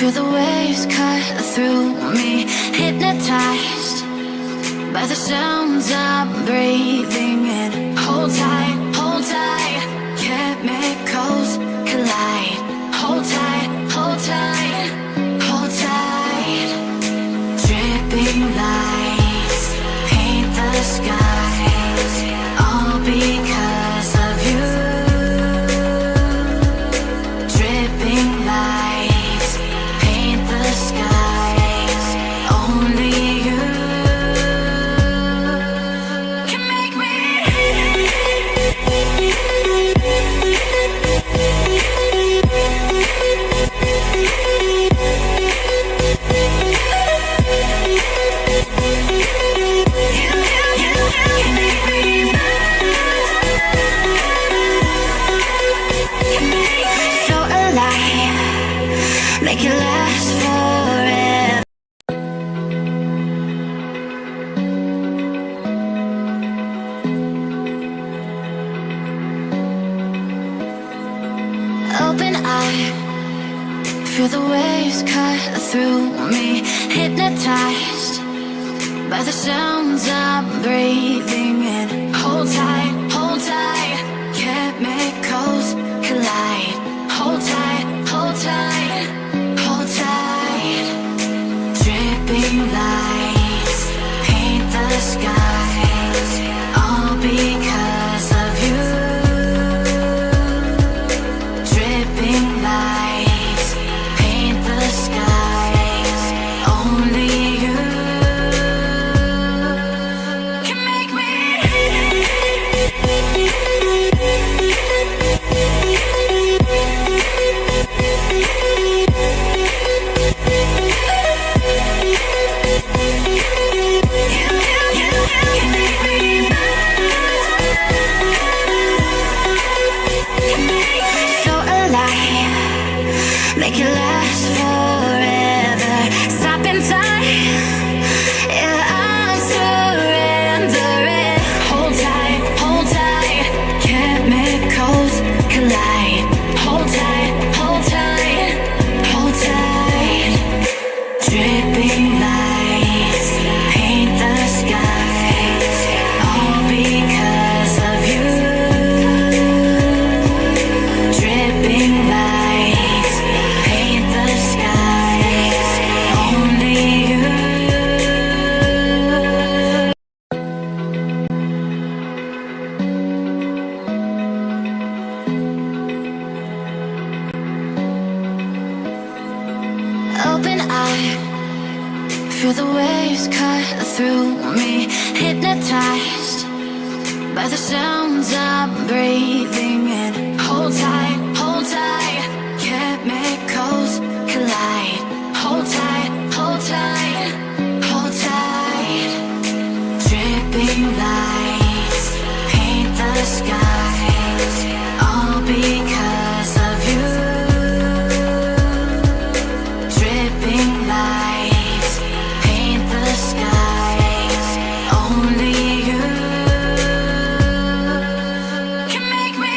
Feel the waves cut through me, hypnotized by the sounds I'm breathing in. Hold tight, hold tight, chemicals collide. Hold tight, hold tight, hold tight. Dripping lights paint the skies, all because of you. Dripping lights paint the skies, only you can make me. So alive, make it last forever. Open eye, feel the waves cut through me, hypnotized by the sounds I'm breathing in. Hold tight, chemicals collide. Hold tight, hold tight, hold tight. Dripping lights paint the skies, all because of you. Dripping lights paint the skies, only you can make me. So alive, make it last forever. Stop in time, yeah, I'm surrendering. Hold tight, chemicals collide. Hold tight, hold tight, hold tight. Dripping lights paint the skies, all because of you. Dripping lights paint the skies, only you. Open eye, feel the waves cut through me, hypnotized by the sounds I'm breathing in. Hold tight, chemicals collide. Hold tight, hold tight. Dripping lights paint the skies, all because of you. Dripping lights paint the skies, only you can make me.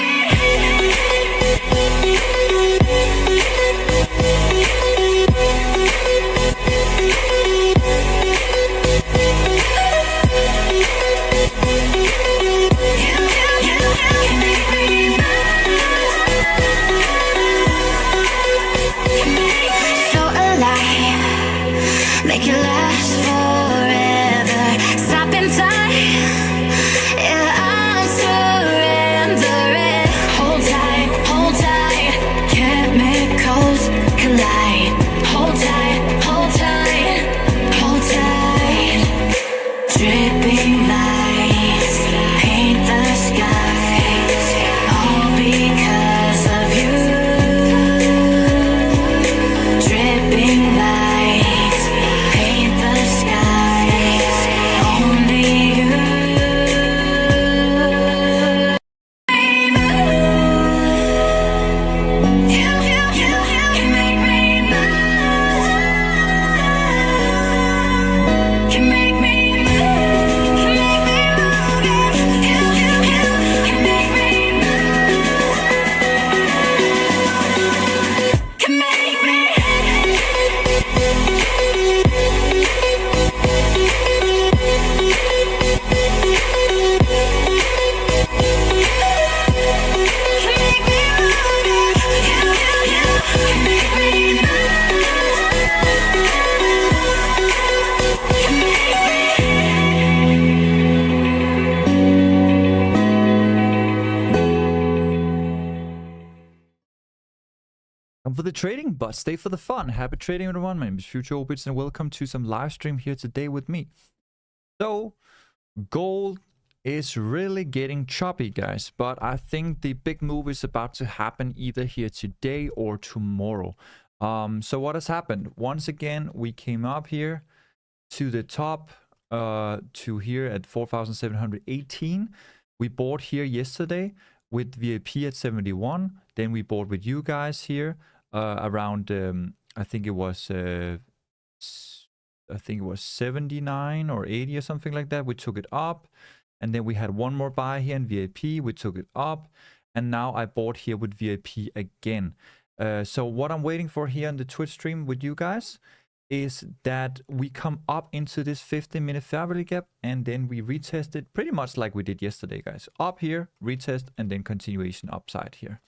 So alive, make it last forever. Stop in time, for the trading, but stay for the fun. Happy trading, everyone. My name is Future Orbits, and welcome to some live stream here today with me. So, gold is really getting choppy, guys, but I think the big move is about to happen either here today or tomorrow. So what has happened? Once again, we came up here to the top, to here at 4,718. We bought here yesterday with VIP at 71. Then we bought with you guys here around I think it was 79 or 80 or something like that. We took it up, and then we had one more buy here in VIP. We took it up, and now I bought here with VIP again. So what I'm waiting for here on the Twitch stream with you guys is that we come up into this 15-minute fair value gap, and then we retest it pretty much like we did yesterday, guys. Up here, retest, and then continuation upside here.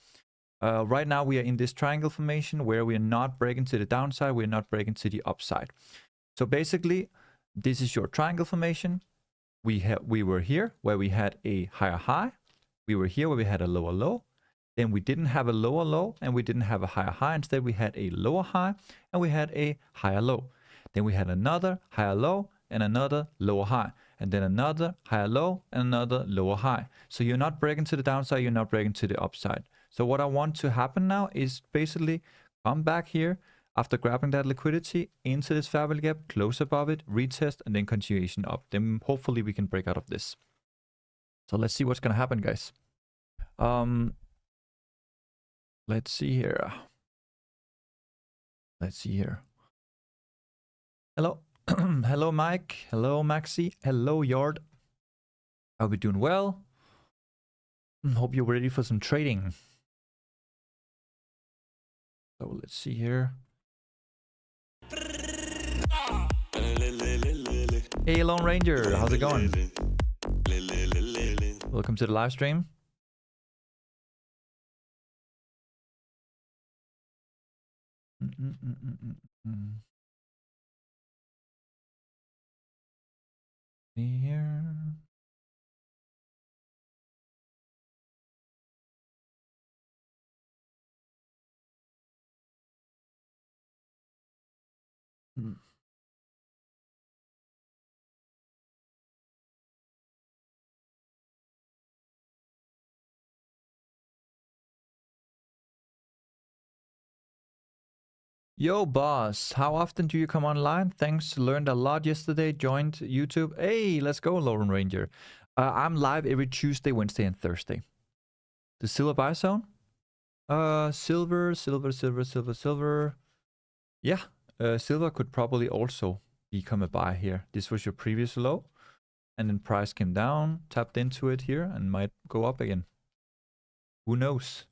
Right now we are in this triangle formation where we are not breaking to the downside, we're not breaking to the upside. So basically, this is your triangle formation. We were here where we had a higher high. We were here where we had a lower low. Then we didn't have a lower low, and we didn't have a higher high. Instead, we had a lower high, and we had a higher low. Then we had another higher low, and another lower high. And then another higher low, and another lower high. So you're not breaking to the downside, you're not breaking to the upside. So what I want to happen now is basically come back here after grabbing that liquidity into this fair value gap, close above it, retest, and then continuation up. Then hopefully we can break out of this. So let's see what's going to happen, guys. Let's see here. Let's see here. Hello. Hello, Mike. Hello, Maxi. Hello, Yard. Are we doing well? Hope you're ready for some trading. So let's see here. Hey, Lone Ranger. How's it going? Welcome to the live stream. Here. Yo, boss, how often do you come online? Thanks, learned a lot yesterday, joined YouTube. Hey, let's go, Lone Ranger. I'm live every Tuesday, Wednesday, and Thursday. The silver buy zone? Silver. Yeah, silver could probably also become a buy here. This was your previous low, and then price came down, tapped into it here, and might go up again. Who knows?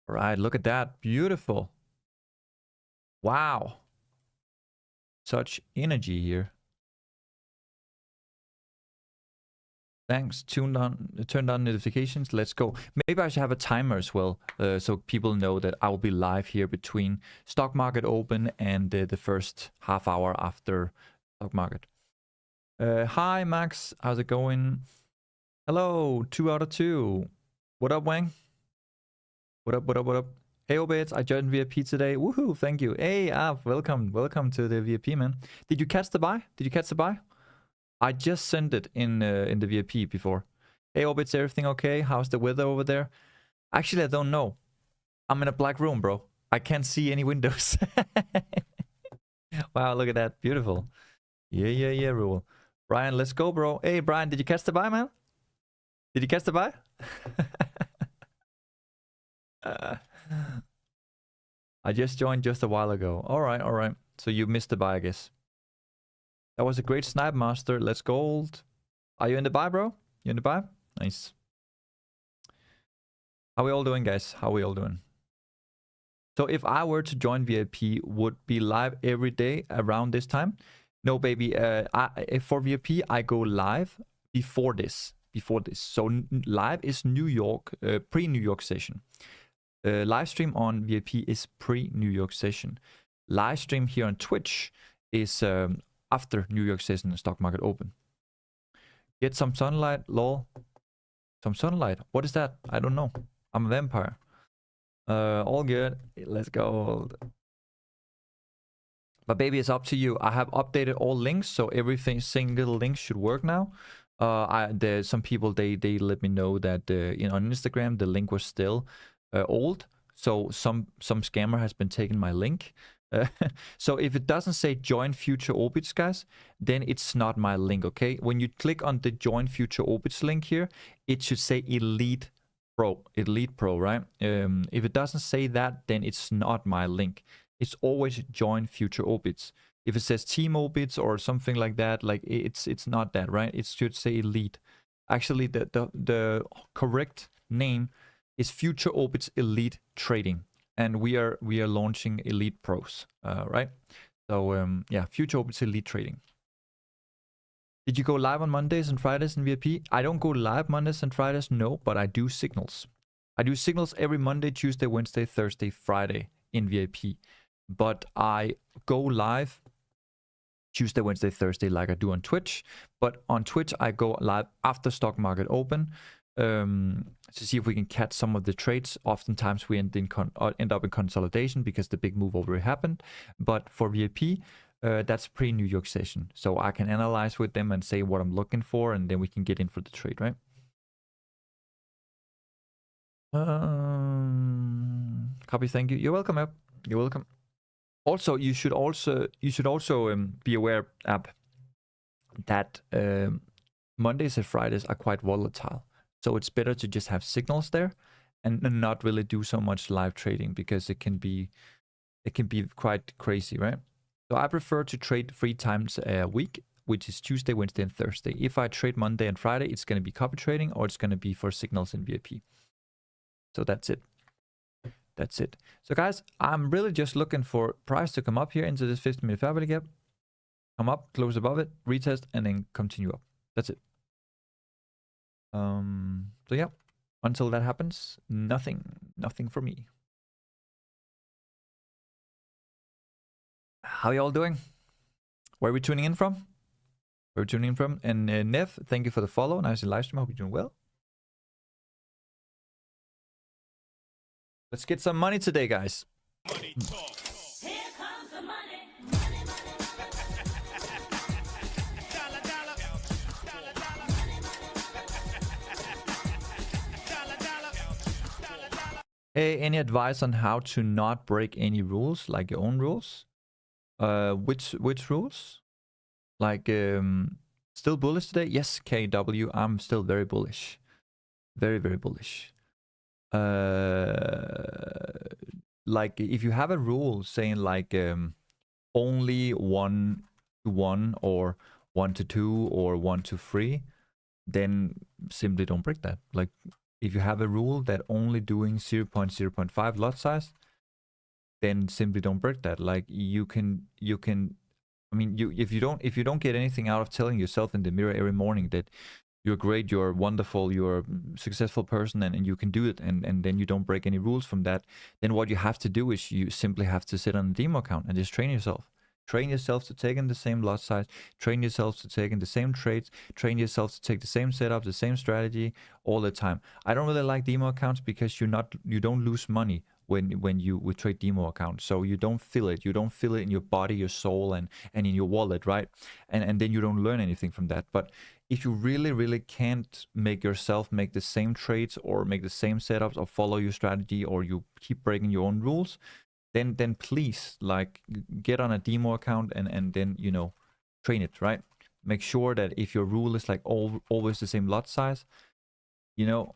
All right, look at that. Beautiful. Wow. Such energy here. Thanks. Turned on notifications. Let's go. Maybe I should have a timer as well, so people know that I'll be live here between stock market open and the first half hour after stock market. Hi, Max. How's it going? Hello. 2 out of 2. What up, Wang? What up? Hey, Obits, I joined VIP today. Woohoo, thank you. Hey, welcome to the VIP, man. Did you catch the buy? I just sent it in the VIP before. Hey, Obits, everything okay? How's the weather over there? Actually, I don't know. I'm in a black room, bro. I can't see any windows. Wow, look at that. Beautiful. Yeah, Rule. Brian, let's go, bro. Hey, Brian, did you catch the buy, man? Did you catch the buy? I just joined just a while ago. All right. So you missed the buy, I guess. That was a great snipe, master. Let's gold. Are you in the buy, bro? You in the buy? Nice. How we all doing, guys? How we all doing? So if I were to join VIP, would be live every day around this time? No, baby. For VIP, I go live before this. So live is New York, pre-New York session. Live stream on VIP is pre-New York session. Live stream here on Twitch is after New York session and stock market open. Get some sunlight, lol. Some sunlight. What is that? I don't know. I'm a vampire. All good. Let's go. But baby, it's up to you. I have updated all links, so everything single link should work now. There's some people they let me know that on Instagram the link was still old, so some scammer has been taking my link. So if it doesn't say join future orbits, guys, then it's not my link. Okay, when you click on the join future orbits link here, it should say elite pro, right? If it doesn't say that, then it's not my link. It's always join future orbits. If it says team orbits or something like that, like it's not that, right? It should say elite. Actually, the correct name is Future Orbits Elite Trading, and we are launching Elite Pros, right? So yeah, Future Orbits Elite Trading. Did you go live on Mondays and Fridays in VIP? I don't go live Mondays and Fridays, no, but I do signals. I do signals every Monday, Tuesday, Wednesday, Thursday, Friday in VIP. But I go live Tuesday, Wednesday, Thursday like I do on Twitch. But on Twitch, I go live after stock market open to see if we can catch some of the trades. Oftentimes we end up in consolidation because the big move already happened. But for VIP, that's pre-New York session. So I can analyze with them and say what I'm looking for, and then we can get in for the trade, right? Copy, thank you. You're welcome, App. You're welcome. Also, you should also be aware, App, that Mondays and Fridays are quite volatile. So it's better to just have signals there and not really do so much live trading, because it can be quite crazy, right? So I prefer to trade 3 times a week, which is Tuesday, Wednesday, and Thursday. If I trade Monday and Friday, it's going to be copy trading, or it's going to be for signals in VIP. So that's it. That's it. So guys, I'm really just looking for price to come up here into this 50-minute fair value gap. Come up, close above it, retest, and then continue up. That's it. So yeah, until that happens, nothing for me. How you all doing? Where are we tuning in from? Where are we tuning in from? And Nev, thank you for the follow. Nice in live stream. Hope you're doing well. Let's get some money today, guys. Money talk. Here comes the money. Dollar, dollar. Dollar, dollar. Dollar, dollar. Dollar, dollar. Hey, any advice on how to not break any rules, like your own rules? Which rules? Like still bullish today? Yes, KW, I'm still very bullish. Very, very bullish. Like if you have a rule saying like only 1 to 1 or 1 to 2 or 1 to 3, then simply don't break that. Like if you have a rule that only doing 0.05 lot size, then simply don't break that. Like you can I mean, if you don't get anything out of telling yourself in the mirror every morning that you're great, you're wonderful, you're a successful person, and you can do it, and then you don't break any rules from that, then what you have to do is you simply have to sit on a demo account and just train yourself. Train yourself to take in the same lot size, train yourself to take in the same trades, train yourself to take the same setup, the same strategy all the time. I don't really like demo accounts because you don't lose money when you would trade demo accounts. So you don't feel it. You don't feel it in your body, your soul, and in your wallet, right? And then you don't learn anything from that. But if you really can't make yourself make the same trades or make the same setups or follow your strategy, or you keep breaking your own rules, then please, like, get on a demo account and then, you know, train it, right? Make sure that if your rule is like always the same lot size, you know,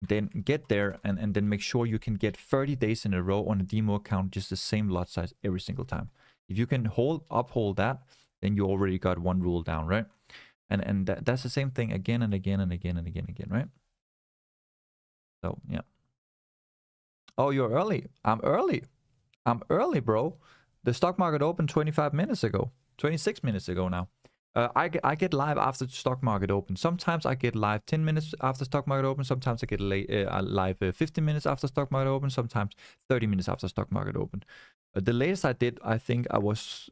then get there and then make sure you can get 30 days in a row on a demo account just the same lot size every single time. If you can uphold that, then you already got one rule down, right? And that's the same thing again and again and again and again, right? So yeah. Oh, you're early. I'm early, bro. The stock market opened 25 minutes ago, 26 minutes ago now. I get live after the stock market open. Sometimes I get live 10 minutes after stock market open. Sometimes I get live 15 minutes after stock market open. Sometimes 30 minutes after stock market open. The latest I did, I think I was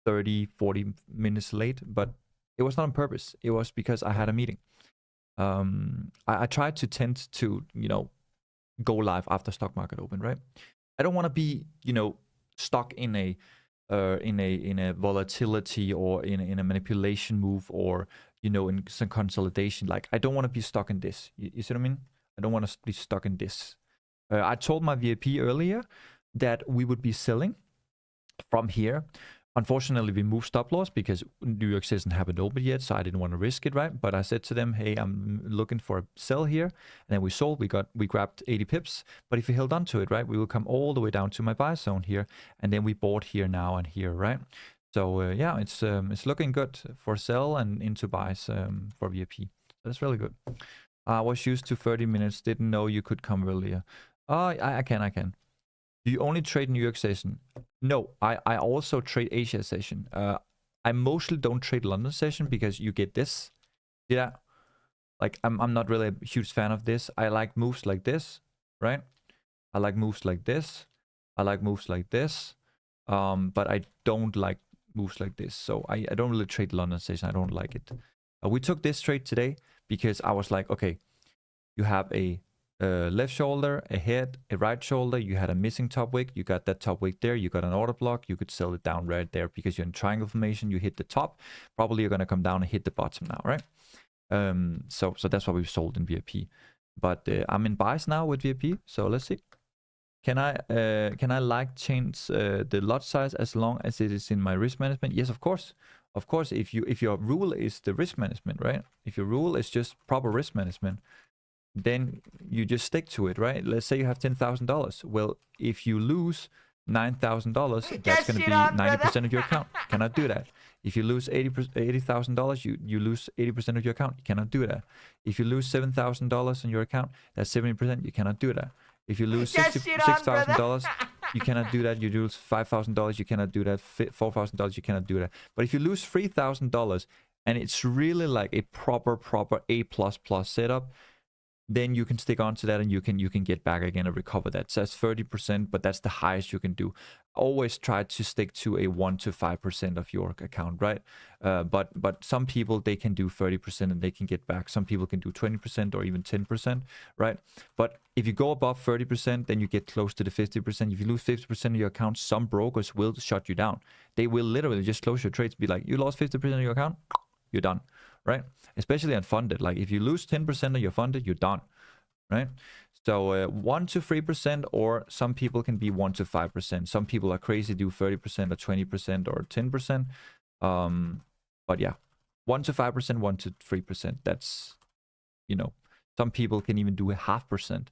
30, 40 minutes late, but it was not on purpose. It was because I had a meeting. I try to tend to, go live after stock market open, right? I don't want to be, stuck in a volatility or in a manipulation move or in some consolidation. Like I don't want to be stuck in this. You see what I mean? I don't want to be stuck in this. I told my VIP earlier that we would be selling from here. Unfortunately, we moved stop loss because New York hasn't haven't opened yet, so I didn't want to risk it, right? But I said to them, hey, I'm looking for a sell here. And then we sold, we grabbed 80 pips. But if we held on to it, right, we will come all the way down to my buy zone here. And then we bought here now and here, right? So yeah, it's looking good for sell and into buys for VIP. So that's really good. I was used to 30 minutes, didn't know you could come earlier. I can. Do you only trade New York session? No, I also trade Asia session. I mostly don't trade London session because you get this. Yeah, like I'm not really a huge fan of this. I like moves like this, right? I like moves like this. I like moves like this. But I don't like moves like this. So I don't really trade London session. I don't like it. We took this trade today because I was like, okay, you have a left shoulder, a head, a right shoulder. You had a missing top wick. You got that top wick there. You got an order block. You could sell it down right there because you're in triangle formation. You hit the top. Probably you're going to come down and hit the bottom now, right? So that's why we've sold in VIP. But I'm in buys now with VIP. So let's see. Can I like change the lot size as long as it is in my risk management? Yes, of course. Of course, if your rule is the risk management, right? If your rule is just proper risk management, then you just stick to it, right? Let's say you have $10,000. Well, if you lose $9,000, that's going to be 90% of your account. You cannot do that. If you lose $80,000, you lose 80% of your account. You cannot do that. If you lose $7,000 in your account, that's 70%. You cannot do that. If you lose $6,000, you cannot do that. You lose $5,000, you cannot do that. $4,000, you cannot do that. But if you lose $3,000 and it's really like a proper A++ setup, then you can stick on to that and you can get back again and recover that. So that's 30%, but that's the highest you can do. Always try to stick to a 1 to 5% of your account, right? But some people, they can do 30% and they can get back. Some people can do 20% or even 10%, right? But if you go above 30%, then you get close to the 50%. If you lose 50% of your account, some brokers will shut you down. They will literally just close your trades, be like, you lost 50% of your account, you're done, right? Especially unfunded. Like if you lose 10% of your funded, you're done, right? So 1 to 3%, or some people can be 1 to 5%. Some people are crazy, do 30% or 20% or 10%. But yeah, 1 to 5%, 1 to 3%. That's, some people can even do a 0.5%.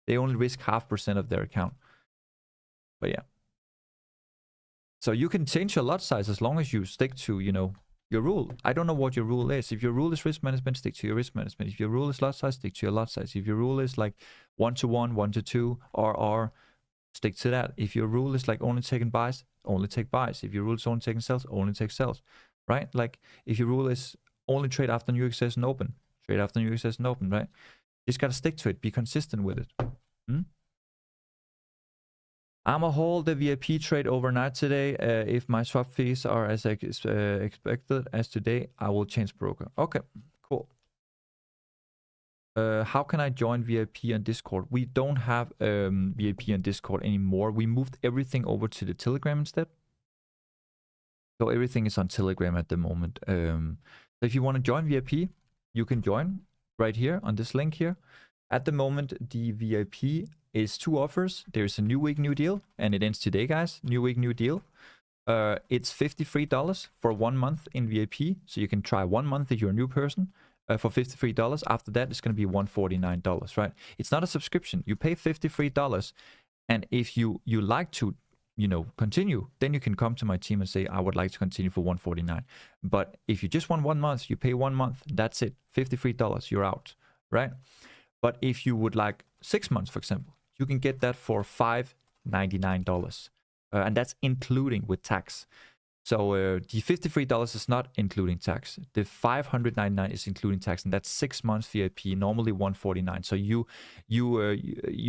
They only risk 0.5% of their account. But yeah. So you can change your lot size as long as you stick to, your rule. I don't know what your rule is. If your rule is risk management, stick to your risk management. If your rule is lot size, stick to your lot size. If your rule is like 1 to 1, 1 to 2, RR, stick to that. If your rule is like only taking buys, only take buys. If your rule is only taking sells, only take sells, right? Like if your rule is only trade after New York session open, trade after New York session open, right? You just got to stick to it. Be consistent with it. I'ma hold the VIP trade overnight today. If my swap fees are as expected as today, I will change broker. Okay, cool. How can I join VIP on Discord? We don't have VIP on Discord anymore. We moved everything over to the Telegram instead. So everything is on Telegram at the moment. So if you want to join VIP, you can join right here on this link here. At the moment, the VIP is 2 offers. There's a new week, new deal, and it ends today, guys. New week, new deal. It's $53 for 1 month in VIP. So you can try 1 month if you're a new person for $53. After that, it's going to be $149, right? It's not a subscription. You pay $53. And if you like to, continue, then you can come to my team and say, I would like to continue for $149. But if you just want 1 month, you pay 1 month. That's it. $53. You're out, right? But if you would like 6 months, for example, you can get that for $599. And that's including with tax. So the $53 is not including tax. The $599 is including tax, and that's 6 months VIP, normally $149. So you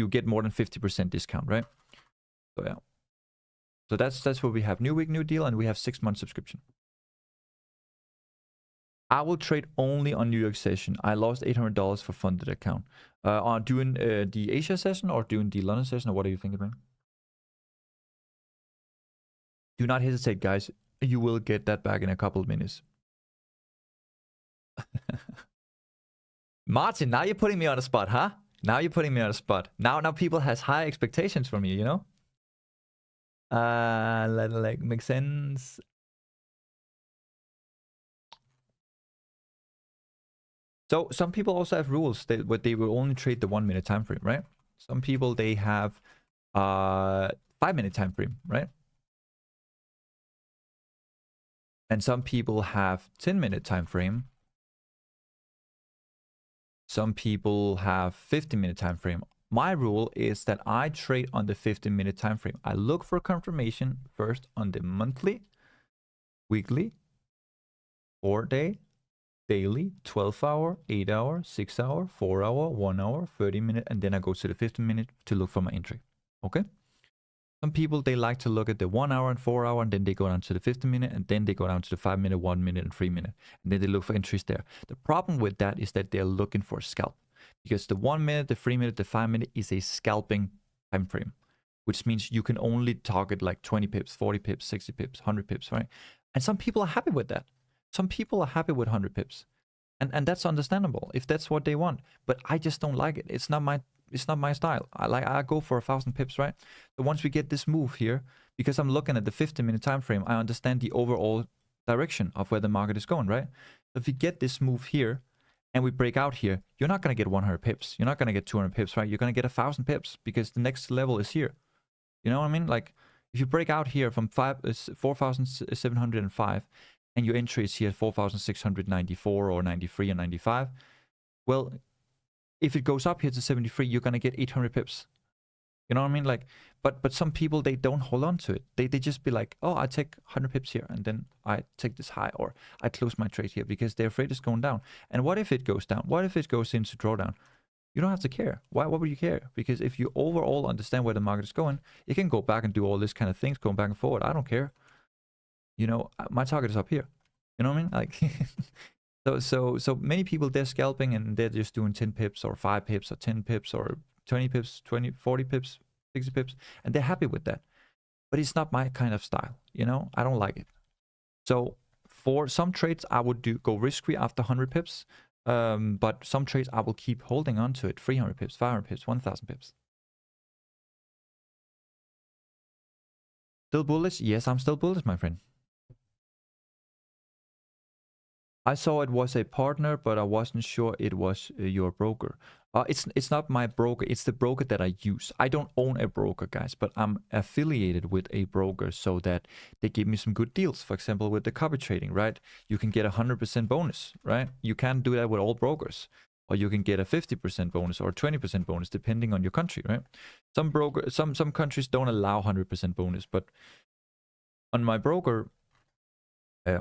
get more than 50% discount, right? So yeah. So that's what we have. New week, new deal, and we have 6 month subscription. I will trade only on New York session. I lost $800 for funded account. On doing the Asia session or doing the London session, or what are you thinking, man? Do not hesitate, guys. You will get that back in a couple of minutes. Martin, now you're putting me on a spot, huh? Now you're putting me on a spot. Now people has high expectations from you know? Like makes sense. So some people also have rules that they will only trade the 1 minute time frame, right? Some people they have 5-minute time frame, right? And some people have 10-minute time frame. Some people have 50-minute time frame. My rule is that I trade on the 15-minute time frame. I look for confirmation first on the monthly, weekly, 4-day, daily, 12-hour, 8-hour, 6-hour, 4-hour, 1-hour, 30-minute, and then I go to the 15-minute to look for my entry. Okay? Some people, they like to look at the 1 hour and 4 hour, and then they go down to the 15-minute, and then they go down to the 5-minute, 1 minute, and 3-minute. And then they look for entries there. The problem with that is that they're looking for a scalp. Because the 1 minute, the 3-minute, the 5-minute is a scalping time frame. Which means you can only target like 20 pips, 40 pips, 60 pips, 100 pips, right? And some people are happy with that. Some people are happy with 100 pips. And that's understandable if that's what they want. But I just don't like it. It's not my style. I go for 1,000 pips, right? So once we get this move here, because I'm looking at the 15-minute time frame, I understand the overall direction of where the market is going, right? So if we get this move here and we break out here, you're not going to get 100 pips. You're not going to get 200 pips, right? You're going to get 1,000 pips because the next level is here. You know what I mean? Like if you break out here from 4,705 and your entry is here 4,694 or 93 or 95, well, if it goes up here to 73, you're gonna get 800 pips. You know what I mean? Like, but some people, they don't hold on to it. They just be like, oh, I take 100 pips here, and then I take this high, or I close my trade here because they're afraid it's going down. And what if it goes down? What if it goes into drawdown? You don't have to care. Why would you care? Because if you overall understand where the market is going, you can go back and do all this kind of things, going back and forward. I don't care. You know, my target is up here. You know what I mean? Like. So many people, they're scalping and they're just doing 10 pips or 5 pips or 10 pips or 20 pips, 20, 40 pips, 60 pips, and they're happy with that. But it's not my kind of style, you know? I don't like it. So for some trades, I would go risk-free after 100 pips, but some trades I will keep holding on to it, 300 pips, 500 pips, 1,000 pips. Still bullish? Yes, I'm still bullish, my friend. I saw it was a partner, but I wasn't sure it was your broker. It's not my broker. It's the broker that I use. I don't own a broker, guys, but I'm affiliated with a broker so that they give me some good deals. For example, with the copy trading, right? You can get 100% bonus, right? You can't do that with all brokers. Or you can get a 50% bonus or 20% bonus, depending on your country, right? Some countries don't allow 100% bonus, but on my broker,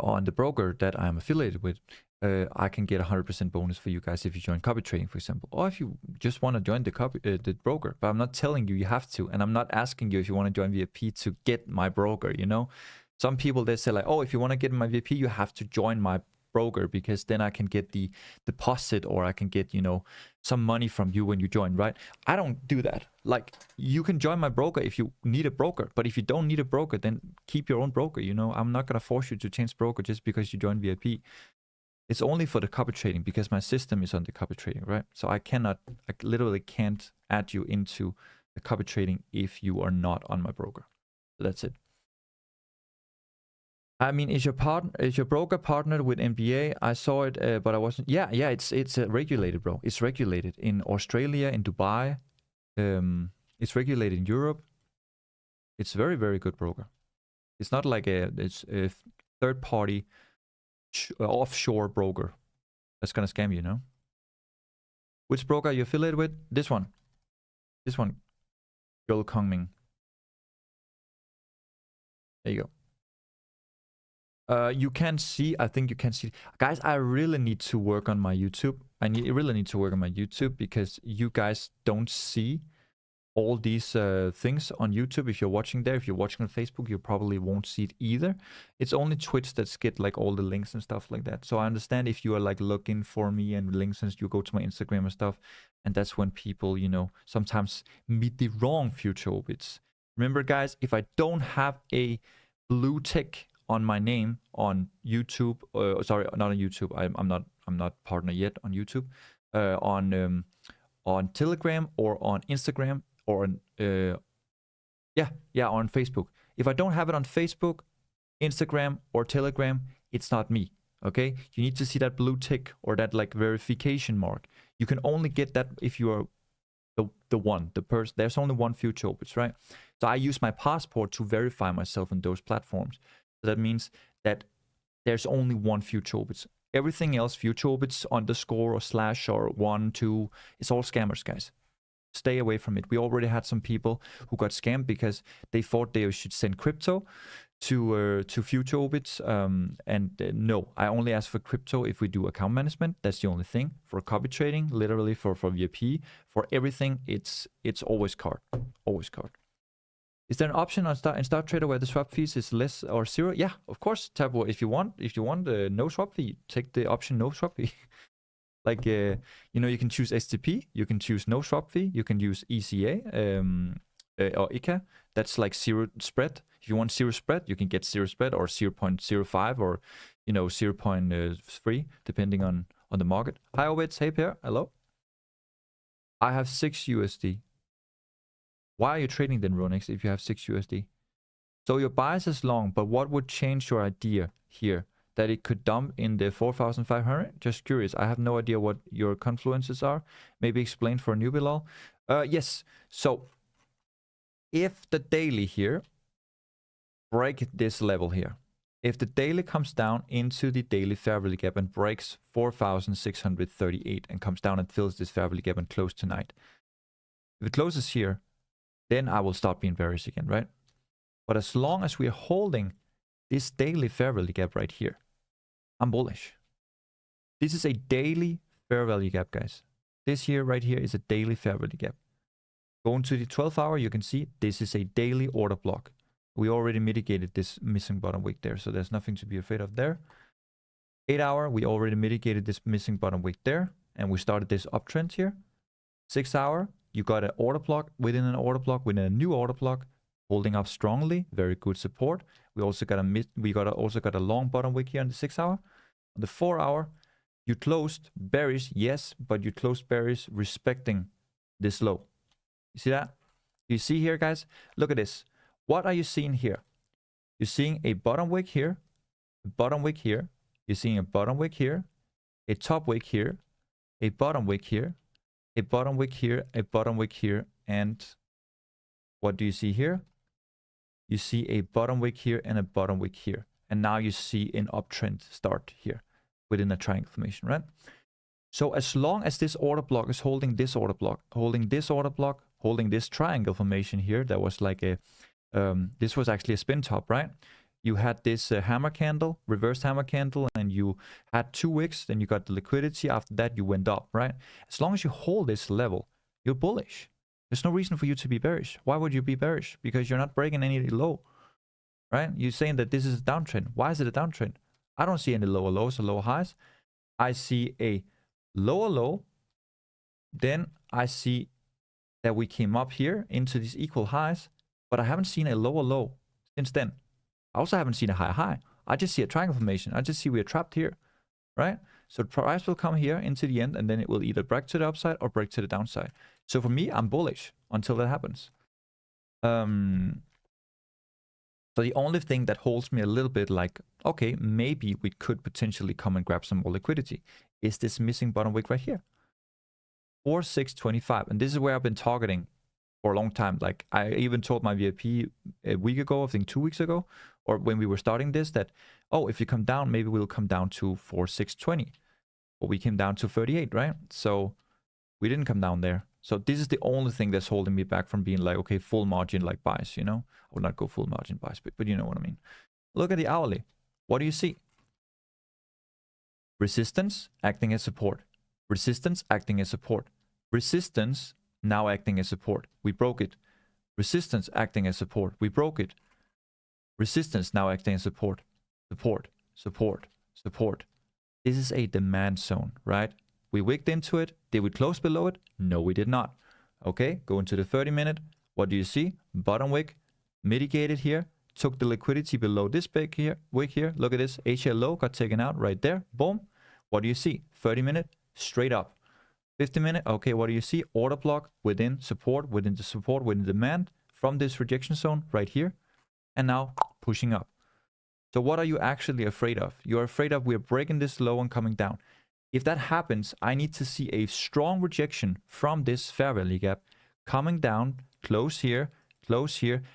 on the broker that I'm affiliated with, I can get 100% bonus for you guys if you join copy trading, for example, or if you just want to join the broker. But I'm not telling you have to, and I'm not asking you if you want to join VIP to get my broker. You know, some people, they say like, oh, if you want to get my VIP, you have to join my broker because then I can get the deposit, or I can get, you know, some money from you when you join, right? I don't do that. Like, you can join my broker if you need a broker, but if you don't need a broker, then keep your own broker. You know, I'm not gonna force you to change broker just because you join VIP. It's only for the copy trading because my system is on the copy trading, right? So I literally can't add you into the copy trading if you are not on my broker. So that's it. I mean, is your broker partnered with MBA? I saw it, but I wasn't. Yeah, it's regulated, bro. It's regulated in Australia, in Dubai. It's regulated in Europe. It's very, very good broker. It's not like it's a third party offshore broker that's gonna scam you, no? Which broker are you affiliated with? This one. This one. Girl Kongming. There you go. You can see, I think you can see, guys, I really need to work on my YouTube. I really need to work on my YouTube because you guys don't see all these things on YouTube. If you're watching there, if you're watching on Facebook, you probably won't see it either. It's only Twitch that's get like all the links and stuff like that. So I understand if you are like looking for me and links and you go to my Instagram and stuff, and that's when people, you know, sometimes meet the wrong future orbits. Remember, guys, if I don't have a blue tick on my name on YouTube, sorry, not on YouTube. I'm not partner yet on YouTube. On Telegram or on Instagram or on on Facebook. If I don't have it on Facebook, Instagram or Telegram, it's not me. Okay, you need to see that blue tick or that like verification mark. You can only get that if you are the person. There's only one future orbits, right? So I use my passport to verify myself on those platforms. So that means that there's only one future orbits. Everything else, future orbits underscore or slash or 1, 2, it's all scammers, guys. Stay away from it. We already had some people who got scammed because they thought they should send crypto to future orbits. No, I only ask for crypto if we do account management. That's the only thing. For copy trading, literally for VIP, for everything, it's always card. Always card. Is there an option on Star Trader where the swap fees is less or zero? Yeah, of course, Tabo. If you want no swap fee, take the option no swap fee. Like you know, you can choose STP, you can choose no swap fee, you can use ECA or ICA. That's like zero spread. If you want zero spread, you can get zero spread or 0.05 or 0.3, depending on the market. Hi Obits, hey Pierre, hello. I have 6 USD. Why are you trading then, Ronex, if you have 6 USD? So your bias is long, but what would change your idea here? That it could dump in the 4,500? Just curious. I have no idea what your confluences are. Maybe explain for a newbie lol. Yes. So if the daily here break this level here, if the daily comes down into the daily fair value gap and breaks 4,638 and comes down and fills this fair value gap and close tonight, if it closes here, then I will start being bearish again, right? But as long as we are holding this daily fair value gap right here, I'm bullish. This is a daily fair value gap, guys. This here, right here, is a daily fair value gap. Going to the 12th hour, you can see this is a daily order block. We already mitigated this missing bottom wick there, so there's nothing to be afraid of there. 8 hour, we already mitigated this missing bottom wick there, and we started this uptrend here. 6 hour, you got an order block within an order block, within a new order block, holding up strongly, very good support. We also got a long bottom wick here on the 6 hour. On the 4 hour, you closed bearish, yes, but you closed bearish respecting this low. You see that? You see here, guys? Look at this. What are you seeing here? You're seeing a bottom wick here, a bottom wick here. You're seeing a bottom wick here, a top wick here, a bottom wick here, a bottom wick here, a bottom wick here, and what do you see here? You see a bottom wick here and a bottom wick here. And now you see an uptrend start here within a triangle formation, right? So as long as this order block is holding this order block, holding this order block, holding this triangle formation here, that was like a, this was actually a spin top, right? You had this hammer candle, reversed hammer candle, and you had 2 wicks, then you got the liquidity. After that, you went up, right? As long as you hold this level, you're bullish. There's no reason for you to be bearish. Why would you be bearish? Because you're not breaking any low, right? You're saying that this is a downtrend. Why is it a downtrend? I don't see any lower lows or lower highs. I see a lower low. Then I see that we came up here into these equal highs, but I haven't seen a lower low since then. I also haven't seen a higher high. I just see a triangle formation. I just see we are trapped here, right? So the price will come here into the end, and then it will either break to the upside or break to the downside. So for me, I'm bullish until that happens. So the only thing that holds me a little bit like, okay, maybe we could potentially come and grab some more liquidity is this missing bottom wick right here. 4625. And this is where I've been targeting for a long time. Like I even told my VIP a week ago, I think 2 weeks ago, or when we were starting this, that, oh, if you come down, maybe we'll come down to 4620. But we came down to 38, right? So we didn't come down there. So this is the only thing that's holding me back from being like, okay, full margin like buys, you know? I would not go full margin buys, but you know what I mean. Look at the hourly. What do you see? Resistance acting as support. Resistance acting as support. Resistance now acting as support. We broke it. Resistance acting as support. We broke it. Resistance now acting as support. Support, support, support. This is a demand zone, right? We wicked into it. Did we close below it? No, we did not. Okay, go into the 30-minute. What do you see? Bottom wick, mitigated here. Took the liquidity below this big here, wick here. Look at this. Asia low got taken out right there. Boom. What do you see? 30-minute, straight up. 50-minute, okay, what do you see? Order block within support, within the support, within demand from this rejection zone right here. And now pushing up. So what are you actually afraid of? You're afraid of we're breaking this low and coming down. If that happens, I need to see a strong rejection from this fair value gap coming down, close here,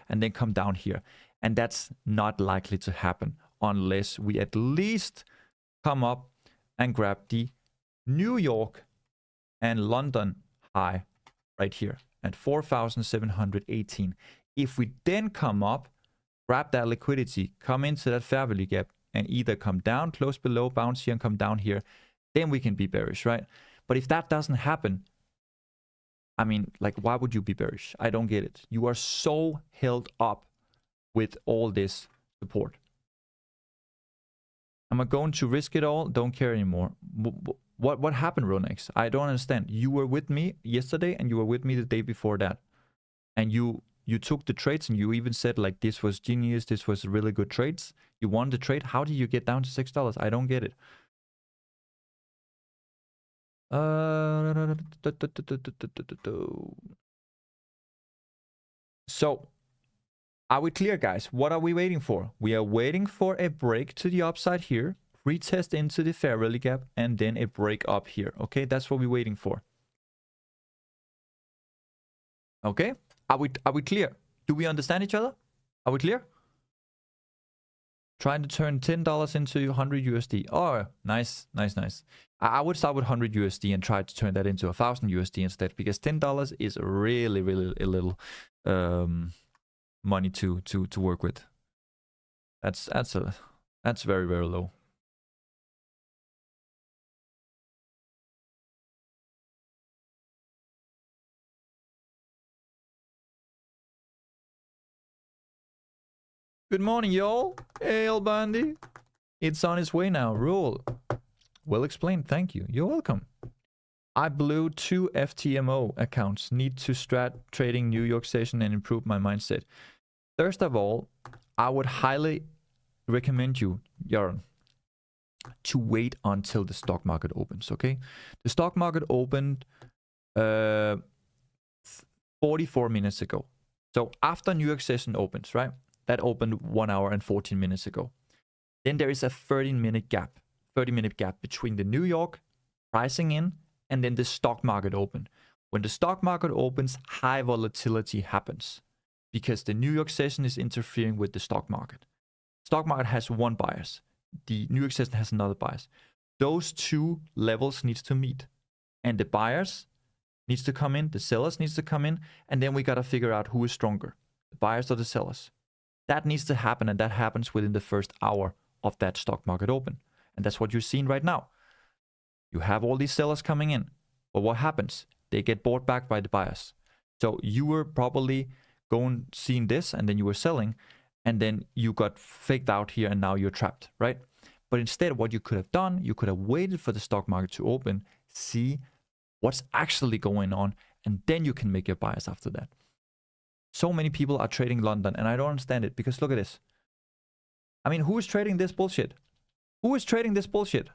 and then come down here. And that's not likely to happen unless we at least come up and grab the New York and London high right here at 4,718. If we then come up, grab that liquidity, come into that fair value gap, and either come down close below, bounce here, and come down here, then we can be bearish, right? But if that doesn't happen, I mean, like, why would you be bearish? I don't get it. You are so held up with all this support. Am I going to risk it all? Don't care anymore. What happened, Ronex? I don't understand. You were with me yesterday and you were with me the day before that. And you took the trades and you even said like this was genius, this was really good trades. You won the trade. How did you get down to $6? I don't get it. So, are we clear, guys? What are we waiting for? We are waiting for a break to the upside here, retest into the fair value gap, and then a break up here. Okay, that's what we're waiting for. Okay, are we clear? Do we understand each other? Are we clear? Trying to turn $10 into 100 USD. Oh, nice. I would start with 100 USD and try to turn that into 1,000 USD instead, because $10 is really a little money to work with. That's very low. Good morning, y'all. Hey, El Bandy. It's on its way now. Rule. Well explained. Thank you. You're welcome. I blew 2 FTMO accounts. Need to strat trading New York session and improve my mindset. First of all, I would highly recommend you, Jørgen, to wait until the stock market opens, okay? The stock market opened 44 minutes ago. So after New York session opens, right? That opened 1 hour and 14 minutes ago. Then there is a 30-minute gap between the New York pricing in and then the stock market open. When the stock market opens, high volatility happens because the New York session is interfering with the stock market. Stock market has one bias. The New York session has another bias. Those two levels needs to meet. And the buyers needs to come in, the sellers needs to come in, and then we got to figure out who is stronger, the buyers or the sellers. That needs to happen, and that happens within the first hour of that stock market open. And that's what you're seeing right now. You have all these sellers coming in. But what happens? They get bought back by the buyers. So you were probably seeing this, and then you were selling, and then you got faked out here, and now you're trapped, right? But instead, what you could have done, you could have waited for the stock market to open, see what's actually going on, and then you can make your buyers after that. So many people are trading London, and I don't understand it, because look at this. I mean, who is trading this bullshit? Who is trading this bullshit?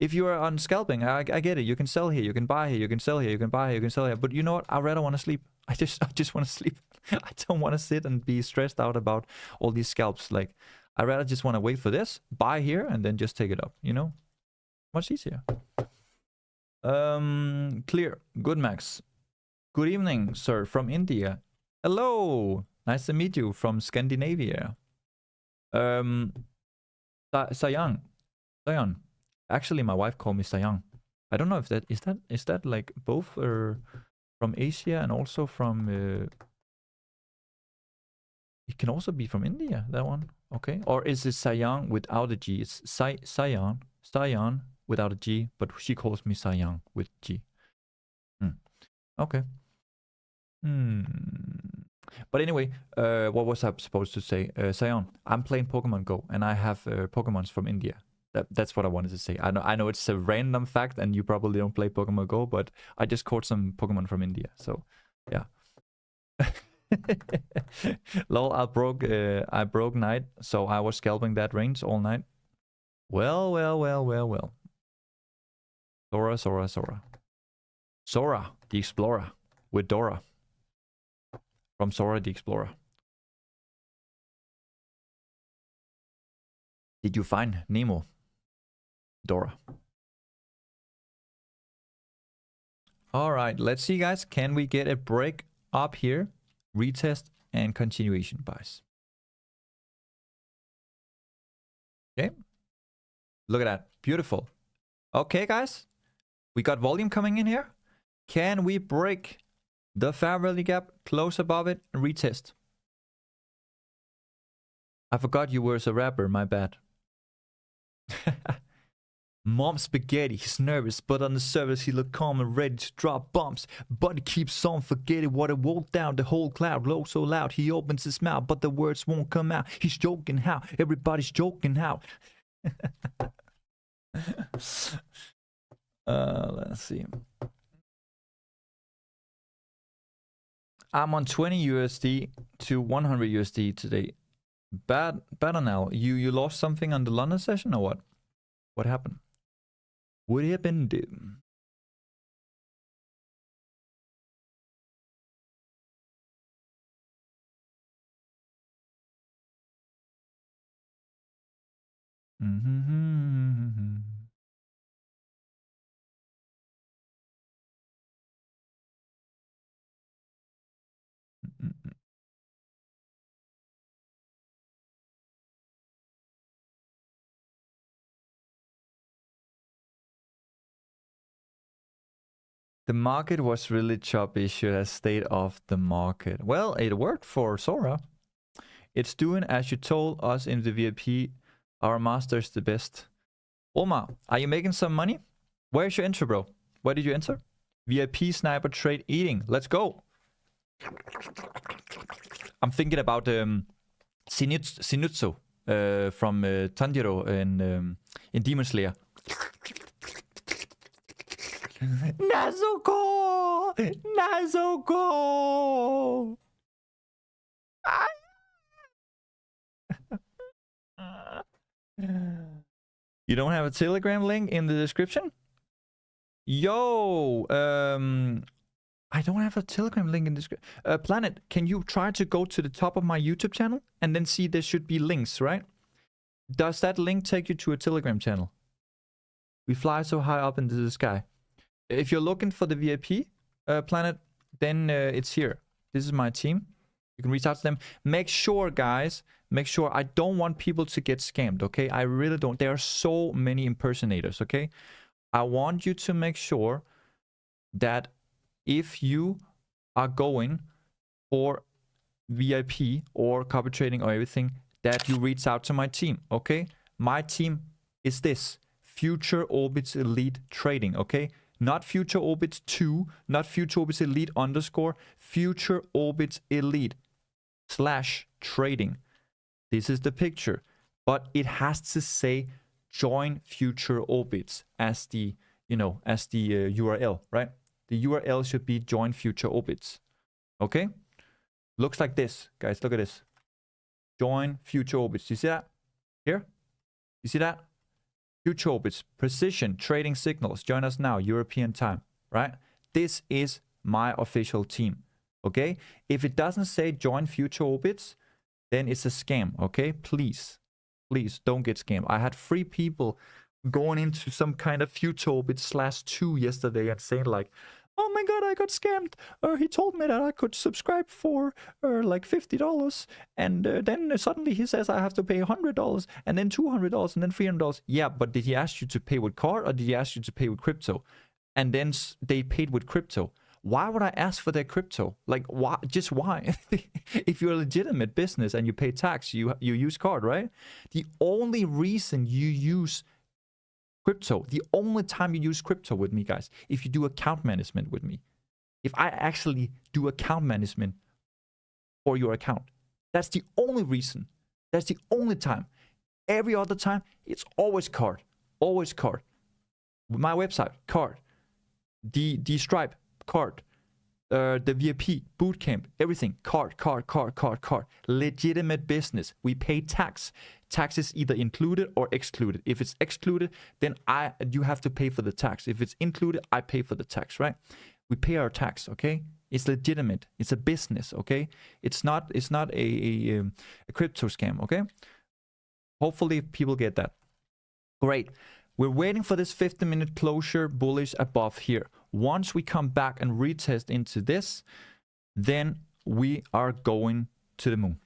If you are on scalping, I get it. You can sell here, you can buy here, you can sell here, you can buy here, you can sell here. But you know what? I rather want to sleep. I just want to sleep. I don't want to sit and be stressed out about all these scalps. Like, I rather just want to wait for this, buy here, and then just take it up. You know, much easier. Clear. Good, Max. Good evening, sir, from India. Hello. Nice to meet you from Scandinavia. Sayang. Actually, my wife called me Sayang. I don't know if that is that like both from Asia and also from it can also be from India, that one. Okay. Or is it Sayang without a G? It's Sayan without a G, but she calls me Sayang with G. Okay. But anyway, what was I supposed to say? Sion, I'm playing Pokemon Go, and I have Pokemons from India. That's what I wanted to say. I know it's a random fact, and you probably don't play Pokemon Go, but I just caught some Pokemon from India. So, yeah. Lol, I broke night, so I was scalping that range all night. Well. Sora. Sora, the Explorer, with Dora. From Sora the Explorer. Did you find Nemo? Dora. Alright, let's see guys. Can we get a break up here? Retest and continuation buys. Okay. Look at that. Beautiful. Okay guys. We got volume coming in here. Can we break the fair value gap, close above it, and retest? I forgot you were a rapper, my bad. Mom spaghetti, he's nervous, but on the surface he looked calm and ready to drop bombs. But he keeps on forgetting what it wrote down. The whole cloud glows so loud, he opens his mouth, but the words won't come out. He's joking how? Everybody's joking how? Let's see. I'm on 20 USD to 100 USD today. Better now. You lost something on the London session or what? What happened? What happened? The market was really choppy. Should have stayed off the market. Well, it worked for Sora. It's doing as you told us in the VIP. Our master is the best. Omar, are you making some money? Where's your enter, bro? Where did you enter? VIP sniper trade eating. Let's go. I'm thinking about Sinutsu from Tanjiro in Demon Slayer. Nezuko! Nezuko! You don't have a Telegram link in the description? Yo, I don't have a Telegram link in the description. Planet, can you try to go to the top of my YouTube channel and then see there should be links, right? Does that link take you to a Telegram channel? We fly so high up into the sky. If you're looking for the VIP Planet, then it's here. This is my team. You can reach out to them. Make sure, guys, I don't want people to get scammed, okay? I really don't. There are so many impersonators, okay? I want you to make sure that if you are going for VIP or copy trading or everything, that you reach out to my team, okay? My team is this. Future Orbits Elite Trading, okay? Not Future Orbits 2, not Future Orbits Elite _ Future Orbits Elite /trading. This is the picture, but it has to say join Future Orbits as the, URL, right? The URL should be join Future Orbits. Okay? Looks like this, guys. Look at this. Join Future Orbits. You see that? Here? You see that? Future Orbits, Precision Trading Signals. Join us now, European time, right? This is my official team, okay? If it doesn't say join Future Orbits, then it's a scam, okay? Please don't get scammed. I had 3 people going into some kind of Future Orbits /2 yesterday and saying like, oh my god, I got scammed. He told me that I could subscribe for like $50, and then suddenly he says I have to pay $100, and then $200, and then $300. Yeah, but did he ask you to pay with card, or did he ask you to pay with crypto? And then they paid with crypto. Why would I ask for their crypto? Like, why? Just why? If you're a legitimate business and you pay tax, you use card, right? The only reason you use crypto, the only time you use crypto with me, guys, if you do account management with me. if I actually do account management for your account. That's the only reason. That's the only time. Every other time, it's always card. Always card. My website, card. The Stripe, card. The VIP, bootcamp, everything. Card. Legitimate business. We pay tax. Tax is either included or excluded. If it's excluded, then you have to pay for the tax. If it's included, I pay for the tax, right? We pay our tax, okay? It's legitimate. It's a business, okay? It's not a crypto scam, okay? Hopefully people get that. Great. We're waiting for this 50-minute closure bullish above here. Once we come back and retest into this, then we are going to the moon.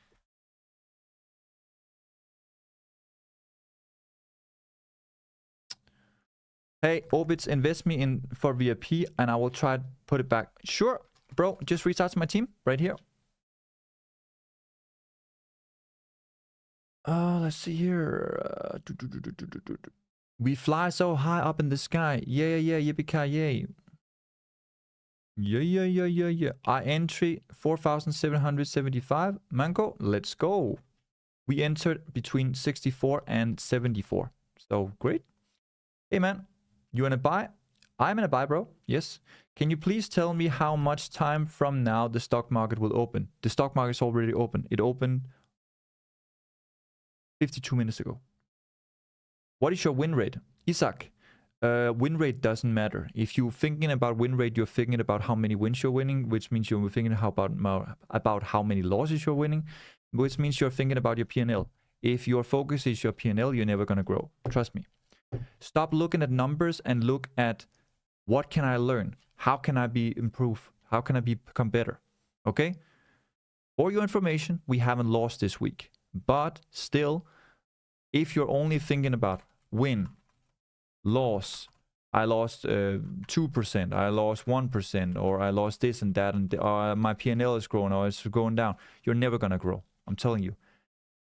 Hey, Obits, invest me in for VIP and I will try to put it back. Sure, bro, just reach out to my team right here. Let's see here. We fly so high up in the sky. Yeah, yippee-ki-yay. Yeah. I entry 4,775. Mango, let's go. We entered between 64 and 74. So great. Hey man, you wanna buy? I'm gonna buy, bro. Yes. Can you please tell me how much time from now the stock market will open? The stock market is already open. It opened 52 minutes ago. What is your win rate? Isaac, win rate doesn't matter. If you're thinking about win rate, you're thinking about how many wins you're winning, which means you're thinking about how many losses you're winning, which means you're thinking about your P&L. If your focus is your P&L, you're never going to grow. Trust me. Stop looking at numbers and look at what can I learn? How can I be improved? How can I become better? Okay? For your information, we haven't lost this week. But still, if you're only thinking about win, loss, I lost 2%, I lost 1%, or I lost this and that, and my P&L is growing or it's going down, you're never going to grow. I'm telling you.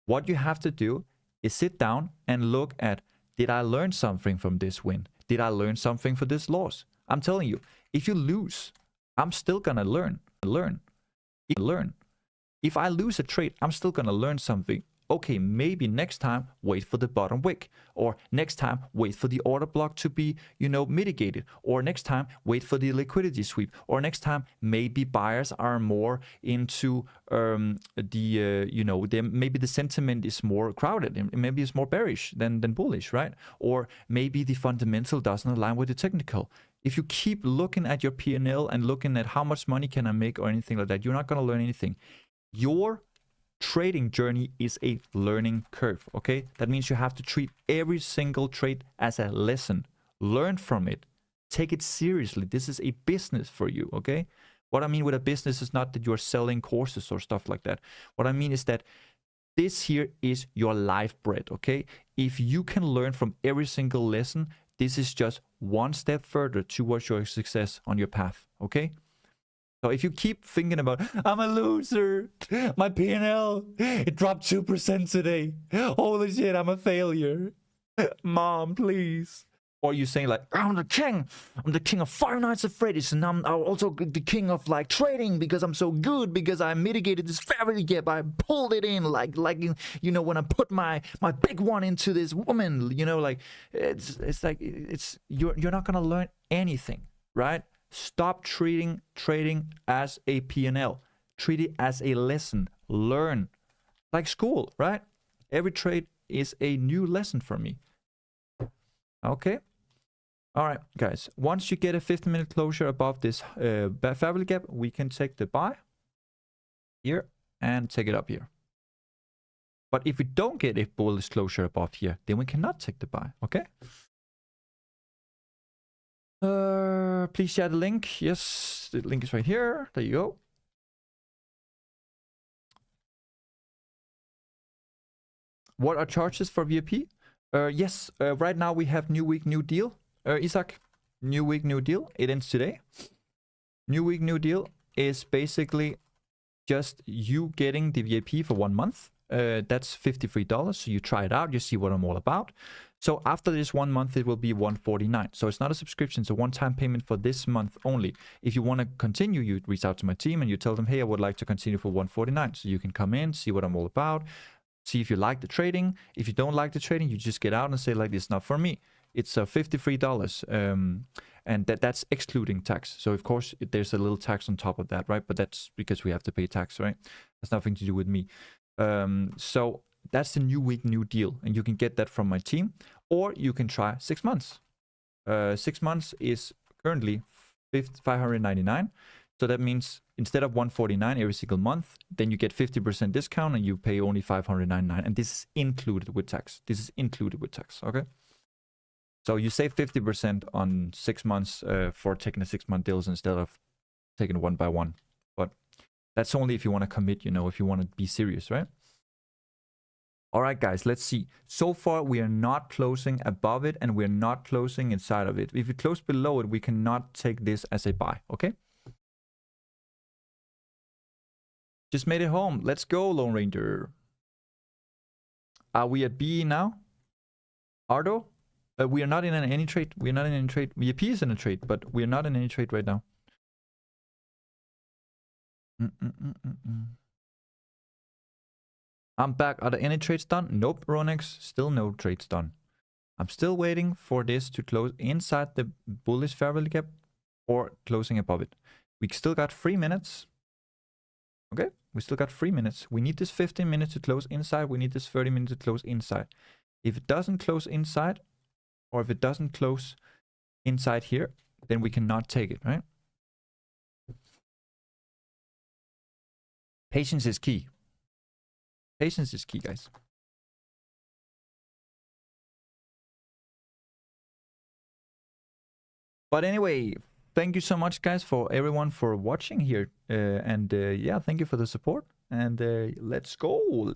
What you have to do is sit down and look at, did I learn something from this win? Did I learn something for this loss? I'm telling you, if you lose, I'm still going to learn. If I lose a trade, I'm still going to learn something. Okay, maybe next time, wait for the bottom wick. Or next time, wait for the order block to be, mitigated. Or next time, wait for the liquidity sweep. Or next time, maybe buyers are more into maybe the sentiment is more crowded. And maybe it's more bearish than bullish, right? Or maybe the fundamental doesn't align with the technical. If you keep looking at your P&L and looking at how much money can I make or anything like that, you're not going to learn anything. Your trading journey is a learning curve, okay? That means you have to treat every single trade as a lesson. Learn from it. Take it seriously. This is a business for you, okay? What I mean with a business is not that you're selling courses or stuff like that. What I mean is that this here is your life bread, okay? If you can learn from every single lesson, this is just one step further towards your success on your path, okay? So if you keep thinking about, I'm a loser, my P&L, it dropped 2% today. Holy shit, I'm a failure. Mom, please. Or you saying like, I'm the king of Five Nights at Freddy's, and I'm also the king of like trading because I'm so good, because I mitigated this fairly gap. I pulled it in like when I put my big one into this woman, it's like you're not gonna learn anything, right? Stop treating trading as a P&L. Treat it as a lesson. Learn. Like school, right? Every trade is a new lesson for me. Okay? All right, guys. Once you get a 15-minute closure above this family gap, we can take the buy here and take it up here. But if we don't get a bullish closure above here, then we cannot take the buy, okay? Please share the link. Yes, the link is right here. There you go. What are charges for VIP? Yes, right now we have new week, new deal. Isaac, new week, new deal. It ends today. New week, new deal is basically just you getting the VIP for 1 month. That's $53. So you try it out, you see what I'm all about. So after this 1 month, it will be 149. So it's not a subscription. It's a one-time payment for this month only. If you want to continue, you reach out to my team and you tell them, hey, I would like to continue for 149. So you can come in, see what I'm all about, see if you like the trading. If you don't like the trading, you just get out and say, like, this is not for me. It's $53, and that's excluding tax. So of course there's a little tax on top of that, right? But that's because we have to pay tax, right? That's nothing to do with me. So that's the new week, new deal, and you can get that from my team, or you can try 6 months. 6 months is currently 599. So that means instead of 149 every single month, then you get 50% discount and you pay only 599. And this is included with tax. This is included with tax, okay? So you save 50% on 6 months for taking the 6 month deals instead of taking one by one. But that's only if you want to commit, you know, if you want to be serious, right? All right, guys, let's see. So far, we are not closing above it and we're not closing inside of it. If we close below it, we cannot take this as a buy, okay? Just made it home. Let's go, Lone Ranger. Are we at B now? Ardo? We are not in any trade. We're not in any trade. VP is in a trade, but we're not in any trade right now. I'm back. Are there any trades done? Nope, Ronex. Still no trades done. I'm still waiting for this to close inside the bullish fair value gap or closing above it. We still got 3 minutes. Okay, we still got 3 minutes. We need this 15 minutes to close inside. We need this 30 minutes to close inside. If it doesn't close inside, or if it doesn't close inside here, then we cannot take it, right? Patience is key. Patience is key, guys. But anyway, thank you so much, guys, for everyone for watching here. Yeah, thank you for the support. And let's go.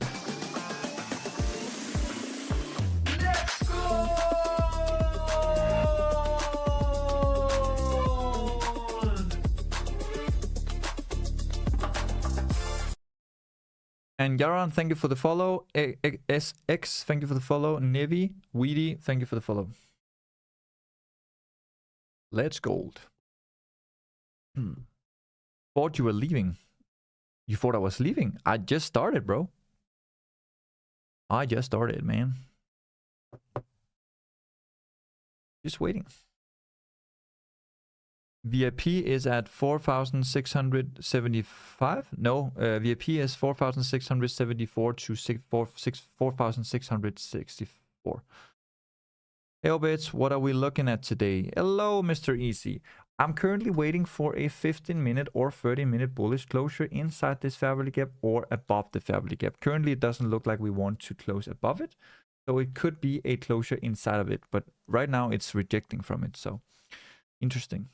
And Yaran, thank you for the follow. SX, thank you for the follow. Nevi, Weedy, thank you for the follow. Let's gold. Thought you were leaving. You thought I was leaving? I just started, bro. I just started, man. Just waiting. VIP is at 4,675. No, VIP is 4,674 to 4,664. Hey, Obits, what are we looking at today? Hello, Mr. Easy. I'm currently waiting for a 15-minute or 30-minute bullish closure inside this fair value gap or above the fair value gap. Currently, it doesn't look like we want to close above it. So it could be a closure inside of it. But right now, it's rejecting from it. So interesting.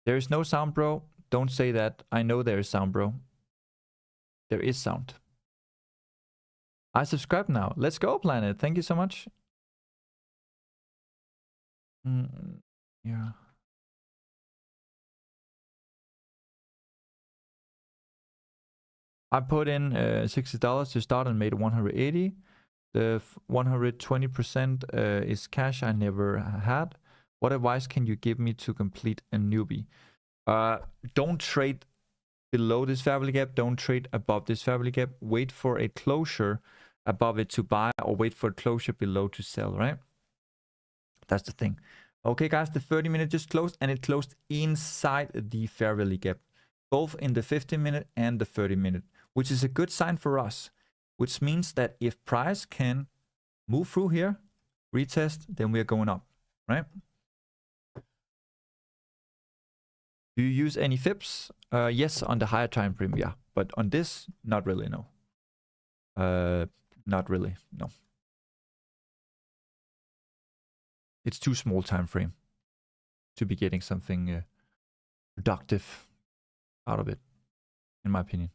There is no sound, bro. Don't say that. I know there is sound, bro. There is sound. I subscribe now. Let's go, Planet. Thank you so much. Yeah. I put in $60 to start and made 180. The 120% is cash I never had. What advice can you give me to complete a newbie? Don't trade below this fair value gap. Don't trade above this fair value gap. Wait for a closure above it to buy, or wait for a closure below to sell, right? That's the thing. Okay, guys, the 30-minute just closed, and it closed inside the fair value gap, both in the 15-minute and the 30-minute, which is a good sign for us, which means that if price can move through here, retest, then we are going up, right? Do you use any FIPS? Yes, on the higher time frame, yeah. But on this, not really, no. Not really, no. It's too small time frame to be getting something productive out of it, in my opinion.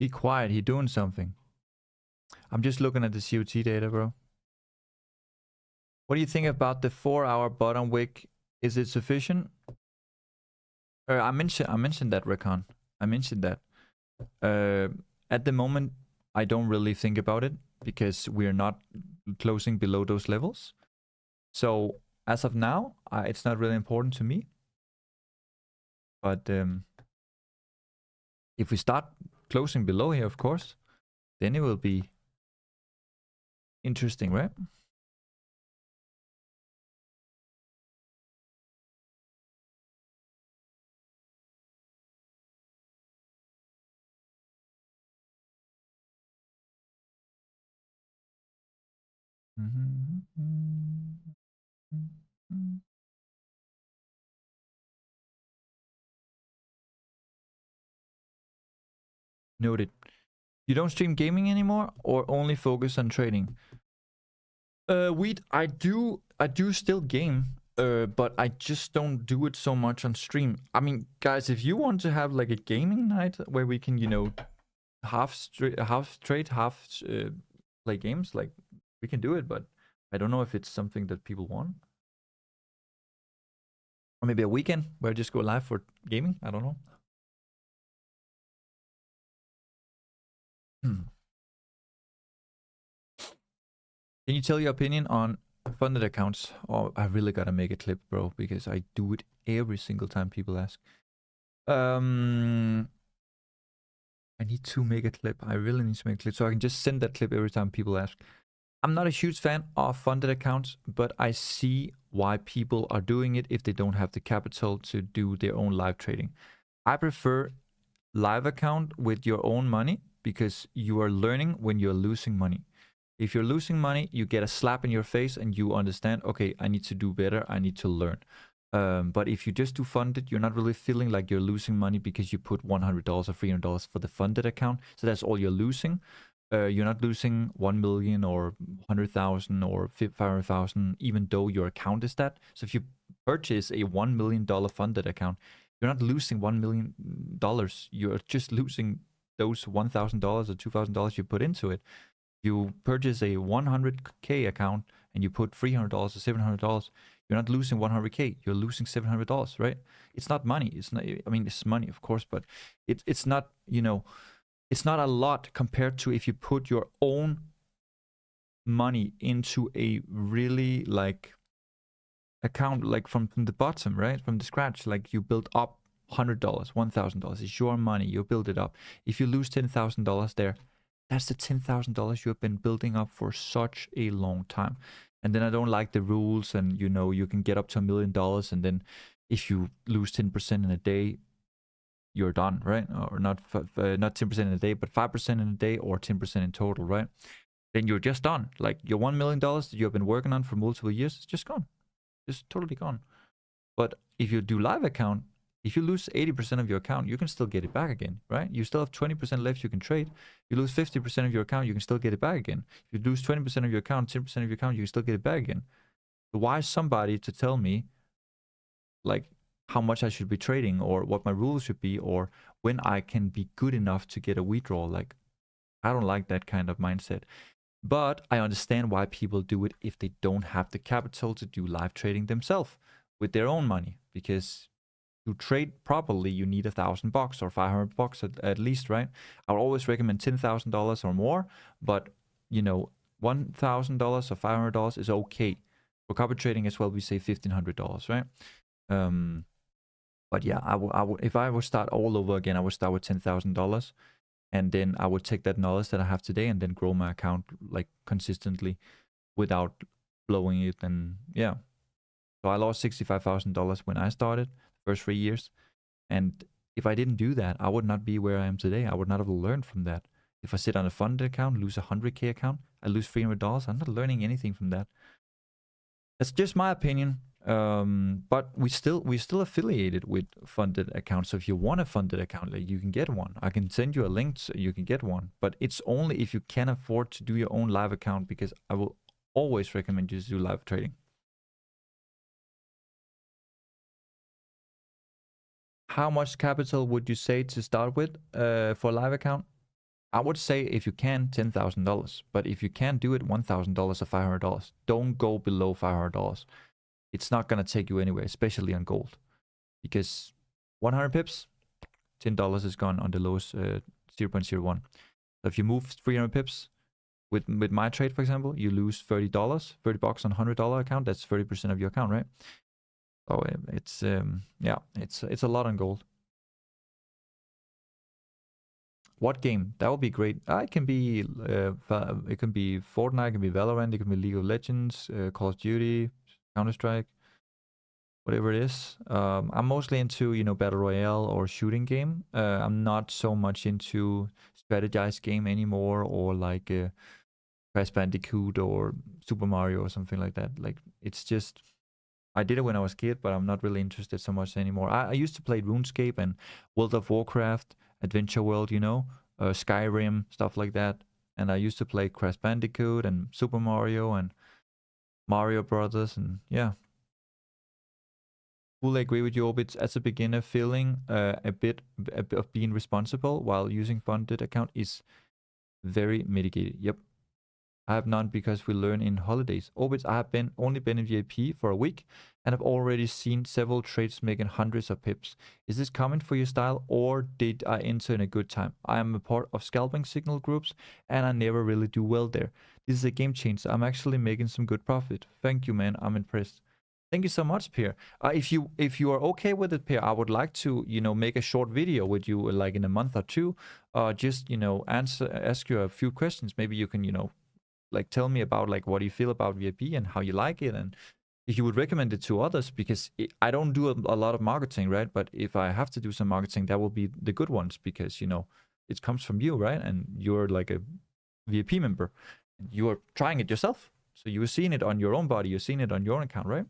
Be quiet. He doing something. I'm just looking at the COT data, bro. What do you think about the 4-hour bottom wick? Is it sufficient? I mentioned that, Recon. I mentioned that. At the moment, I don't really think about it because we're not closing below those levels. So as of now, it's not really important to me. But if we start closing below here, of course, then it will be interesting, right? Noted. You don't stream gaming anymore or only focus on trading? I do still game, but I just don't do it so much on stream. I mean, guys, if you want to have like a gaming night where we can, you know, half trade, half play games, like we can do it, but I don't know if it's something that people want. Or maybe a weekend where I just go live for gaming. I don't know. Can you tell your opinion on funded accounts? Oh, I really gotta make a clip, bro, because I do it every single time people ask. I need to make a clip. I really need to make a clip so I can just send that clip every time people ask. I'm not a huge fan of funded accounts, but I see why people are doing it if they don't have the capital to do their own live trading. I prefer live account with your own money because you are learning when you're losing money. If you're losing money, you get a slap in your face and you understand, okay, I need to do better. I need to learn. But if you just do funded, you're not really feeling like you're losing money because you put $100 or $300 for the funded account. So that's all you're losing. You're not losing 1 million or 100,000 or 500,000, even though your account is that. So if you purchase a $1 million funded account, you're not losing $1 million. You're just losing those $1,000 or $2,000 you put into it. You purchase a 100K account and you put $300 or $700, you're not losing 100K, you're losing $700, right? It's not money. It's not, I mean, it's money, of course, but it's not, you know, it's not a lot compared to if you put your own money into a really like account, like from the bottom, right? From the scratch, like you build up $100, $1,000. It's your money. You build it up. If you lose $10,000 there, that's the $10,000 you have been building up for such a long time. And then I don't like the rules, and you know, you can get up to $1 million, and then if you lose 10% in a day, you're done, right? Or not 10% in a day, but 5% in a day, or 10% in total, right? Then you're just done. Like your $1 million that you have been working on for multiple years, it's just gone, just totally gone. But if you do live account, if you lose 80% of your account, you can still get it back again, right? You still have 20% left you can trade. You lose 50% of your account, you can still get it back again. If you lose 20% of your account, 10% of your account, you can still get it back again. So why is somebody to tell me like how much I should be trading, or what my rules should be, or when I can be good enough to get a withdrawal? Like, I don't like that kind of mindset. But I understand why people do it if they don't have the capital to do live trading themselves with their own money, because to trade properly, you need $1,000 or $500 at least, right? I would always recommend $10,000 or more, but you know, $1,000 or $500 is okay. For copy trading as well, we say $1,500, right? But yeah, I would, if I would start all over again, I would start with $10,000, and then I would take that knowledge that I have today and then grow my account like consistently without blowing it, and yeah. So I lost $65,000 when I started, first 3 years. And if I didn't do that, I would not be where I am today. I would not have learned from that. If I sit on a funded account, lose a 100K account, I lose $300, I'm not learning anything from that. That's just my opinion. But we're still affiliated with funded accounts. So if you want a funded account, like, you can get one. I can send you a link so you can get one. But it's only if you can afford to do your own live account, because I will always recommend you to do live trading. How much capital would you say to start with for a live account? I would say, if you can, $10,000. But if you can't do it, $1,000 or $500. Don't go below $500. It's not going to take you anywhere, especially on gold. Because 100 pips, $10 is gone on the lowest 0.01. So if you move 300 pips with my trade, for example, you lose $30, $30 on $100 account. That's 30% of your account, right? So it's yeah, it's a lot on gold. What game? That would be great. It can be Fortnite, it can be Valorant, it can be League of Legends, Call of Duty, Counter-Strike, whatever it is. I'm mostly into, Battle Royale or shooting game. I'm not so much into strategized game anymore, or like Crash Bandicoot or Super Mario or something like that. Like, it's just, I did it when I was a kid, but I'm not really interested so much anymore. I used to play RuneScape and World of Warcraft, Adventure World, Skyrim, stuff like that. And I used to play Crash Bandicoot and Super Mario and Mario Brothers, and yeah. Fully agree with you, Obits. As a beginner, feeling a bit of being responsible while using funded account is very mitigated. Yep. I have none because we learn in holidays. Obits, I have only been in VIP for a week and have already seen several trades making hundreds of pips. Is this common for your style, or did I enter in a good time? I am a part of scalping signal groups and I never really do well there. This is a game changer. I'm actually making some good profit. Thank you, man. I'm impressed. Thank you so much, Pierre. If you are okay with it, Pierre, I would like to make a short video with you, like in a month or two. Just ask you a few questions. Maybe you can like tell me about like what you feel about VIP and how you like it, and if you would recommend it to others, because I don't do a lot of marketing, right? But if I have to do some marketing, that will be the good ones, because it comes from you, right? And you're like a VIP member, and you are trying it yourself, so you're seeing it on your own body, you're seeing it on your own account, right?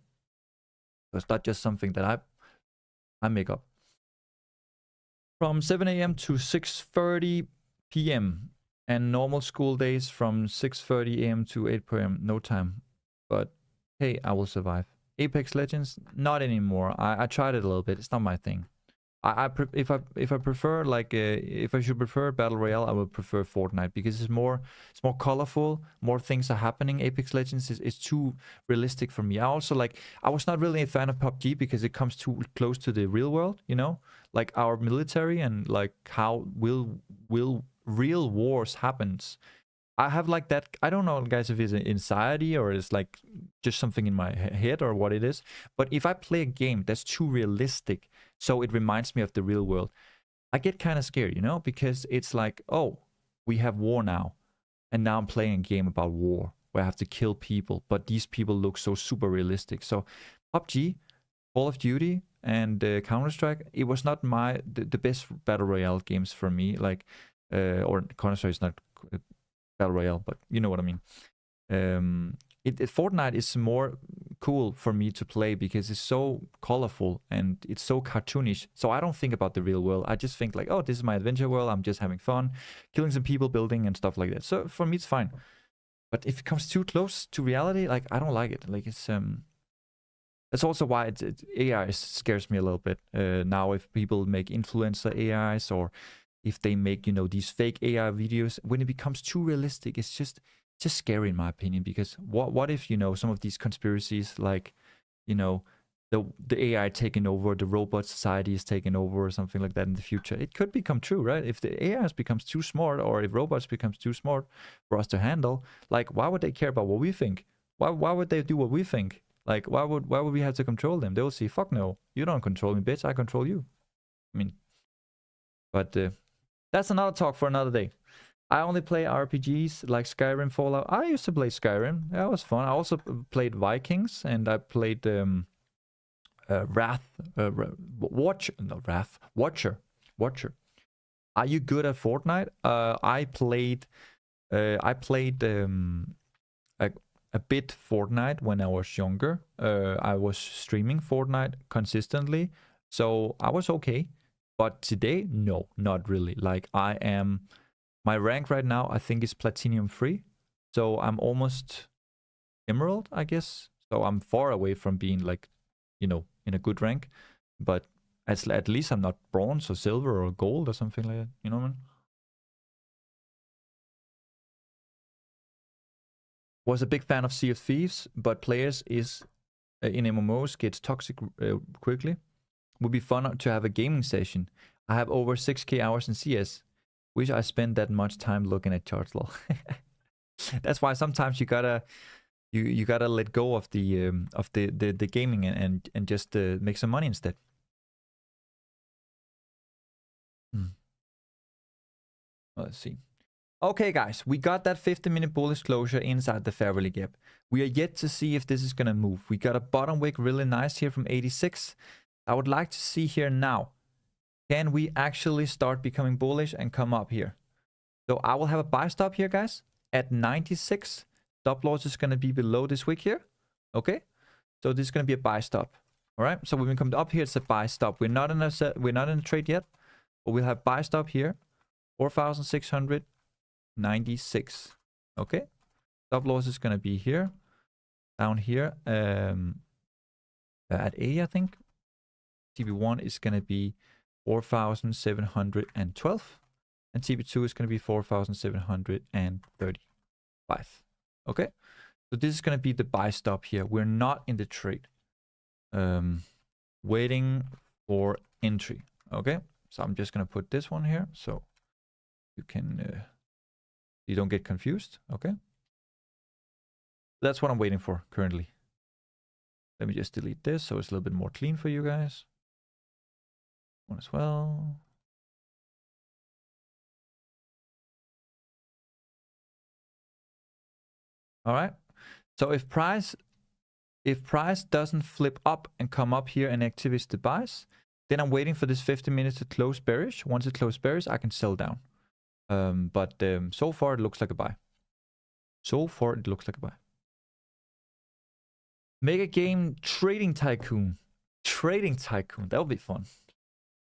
So it's not just something that I make up. From 7 a.m. to 6:30 p.m. and normal school days from 6:30 a.m. to 8 p.m. No time. But hey, I will survive. Apex Legends, not anymore. I tried it a little bit. It's not my thing. If I prefer, like if I should prefer Battle Royale, I would prefer Fortnite, because it's more colorful, more things are happening. Apex Legends is too realistic for me. I was not really a fan of PUBG because it comes too close to the real world, like our military, and like how will real wars happens. I have like that. I don't know, guys, if it's anxiety or it's like just something in my head or what it is. But if I play a game that's too realistic, so it reminds me of the real world, I get kind of scared, because it's like, oh, we have war now. And now I'm playing a game about war where I have to kill people, but these people look so super realistic. So PUBG, Call of Duty, and Counter-Strike, it was not the best Battle Royale games for me. Like, or Counter-Strike is not Battle Royale, but you know what I mean. Fortnite is more cool for me to play because it's so colorful and it's so cartoonish. So I don't think about the real world. I just think like, oh, this is my adventure world. I'm just having fun, killing some people, building and stuff like that. So for me, it's fine. But if it comes too close to reality, like I don't like it. Like it's that's also why AI scares me a little bit. Now if people make influencer AIs, or if they make these fake AI videos, when it becomes too realistic, it's just scary in my opinion. Because what if some of these conspiracies, like the AI taking over, the robot society is taking over or something like that in the future, it could become true, right? If the AI becomes too smart, or if robots becomes too smart for us to handle, like why would they care about what we think? Why would they do what we think? Like why would we have to control them? They will say, fuck no, you don't control me, bitch, I control you. I mean, but that's another talk for another day. I only play RPGs like Skyrim, Fallout. I used to play Skyrim. That was fun. I also played Vikings, and I played Wrath, Watcher. Are you good at Fortnite? I played a bit Fortnite when I was younger. I was streaming Fortnite consistently, so I was okay. But today, no, not really. Like my rank right now, I think is Platinum 3. So I'm almost Emerald, I guess. So I'm far away from being like, in a good rank. But at least I'm not bronze or silver or gold or something like that. You know what I mean? Was a big fan of Sea of Thieves, but players in MMOs gets toxic quickly. Would be fun to have a gaming session. I have over 6k hours in CS. Wish I spent that much time looking at charts, lol. That's why sometimes you gotta let go of the gaming and just make some money instead. Let's see. Okay, guys, we got that 50-minute bullish closure inside the fair value gap. We are yet to see if this is gonna move. We got a bottom wick really nice here from 86. I would like to see here now. Can we actually start becoming bullish and come up here? So I will have a buy stop here, guys, at 96. Stop loss is going to be below this wick here. Okay, so this is going to be a buy stop. All right, so when we come up here, it's a buy stop. We're not in a trade yet, but we'll have buy stop here, 4,696. Okay, stop loss is going to be here, down here, at 80, I think. TB1 is going to be 4,712, and TB2 is going to be 4,735. Okay, so this is going to be the buy stop here. We're not in the trade, waiting for entry. Okay, so I'm just going to put this one here so you can you don't get confused. Okay, that's what I'm waiting for currently. Let me just delete this so it's a little bit more clean for you guys. One as well. All right. So if price doesn't flip up and come up here and activates the buys, then I'm waiting for this 50 minutes to close bearish. Once it closes bearish, I can sell down. But so far it looks like a buy. Mega game trading tycoon. That would be fun.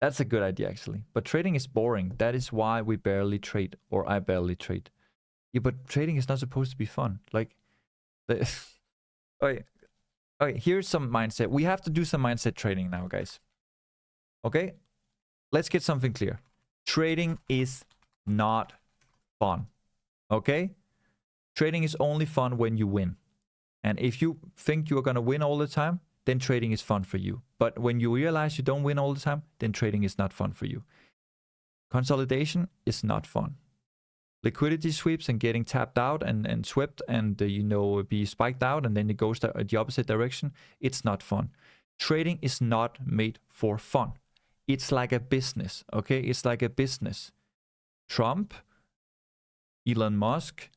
That's a good idea, actually. But trading is boring. That is why we barely trade, or I barely trade. Yeah, but trading is not supposed to be fun. Like, okay, here's some mindset. We have to do some mindset trading now, guys. Okay? Let's get something clear. Trading is not fun. Okay? Trading is only fun when you win. And if you think you're going to win all the time, then trading is fun for you. But when you realize you don't win all the time, then trading is not fun for you. Consolidation is not fun. Liquidity sweeps and getting tapped out and swept and, be spiked out and then it goes the opposite direction, it's not fun. Trading is not made for fun. It's like a business, okay? It's like a business. Trump, Elon Musk,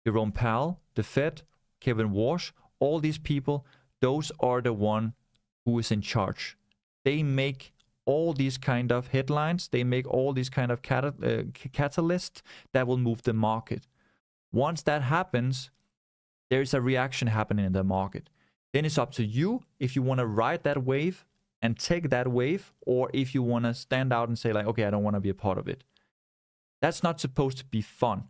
Jerome Powell, the Fed, Kevin Walsh, all these people, those are the one who is in charge. They make all these kind of headlines. They make all these kind of catalysts that will move the market. Once that happens, there is a reaction happening in the market. Then it's up to you if you want to ride that wave and take that wave, or if you want to stand out and say like, okay, I don't want to be a part of it. That's not supposed to be fun.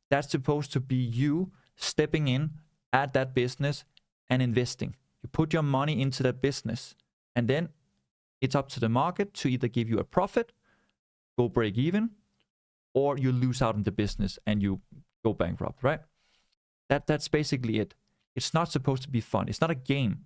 That's supposed to be you stepping in at that business and investing. You put your money into that business, and then it's up to the market to either give you a profit, go break even, or you lose out in the business and you go bankrupt, right? That's basically it. It's not supposed to be fun. It's not a game.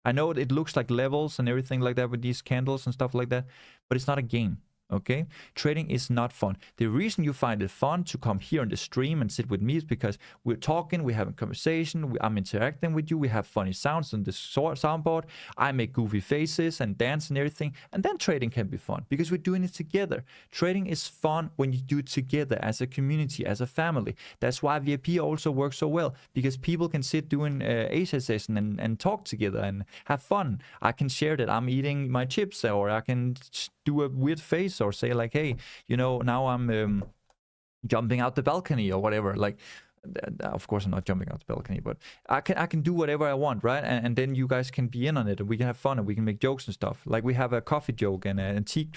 I know it looks like levels and everything like that with these candles and stuff like that, but it's not a game. Okay, trading is not fun. The reason you find it fun to come here on the stream and sit with me is because we're talking, we're having conversation, I'm interacting with you, we have funny sounds on the soundboard, I make goofy faces and dance and everything, and then trading can be fun because we're doing it together. Trading is fun when you do it together as a community, as a family. That's why VIP also works so well, because people can sit doing Asia session and talk together and have fun. I can share that I'm eating my chips, or I can do a weird face or say like, hey, now I'm jumping out the balcony or whatever. Like, of course I'm not jumping out the balcony, but I can do whatever I want, right? And then you guys can be in on it, and we can have fun, and we can make jokes and stuff. Like, we have a coffee joke and an tea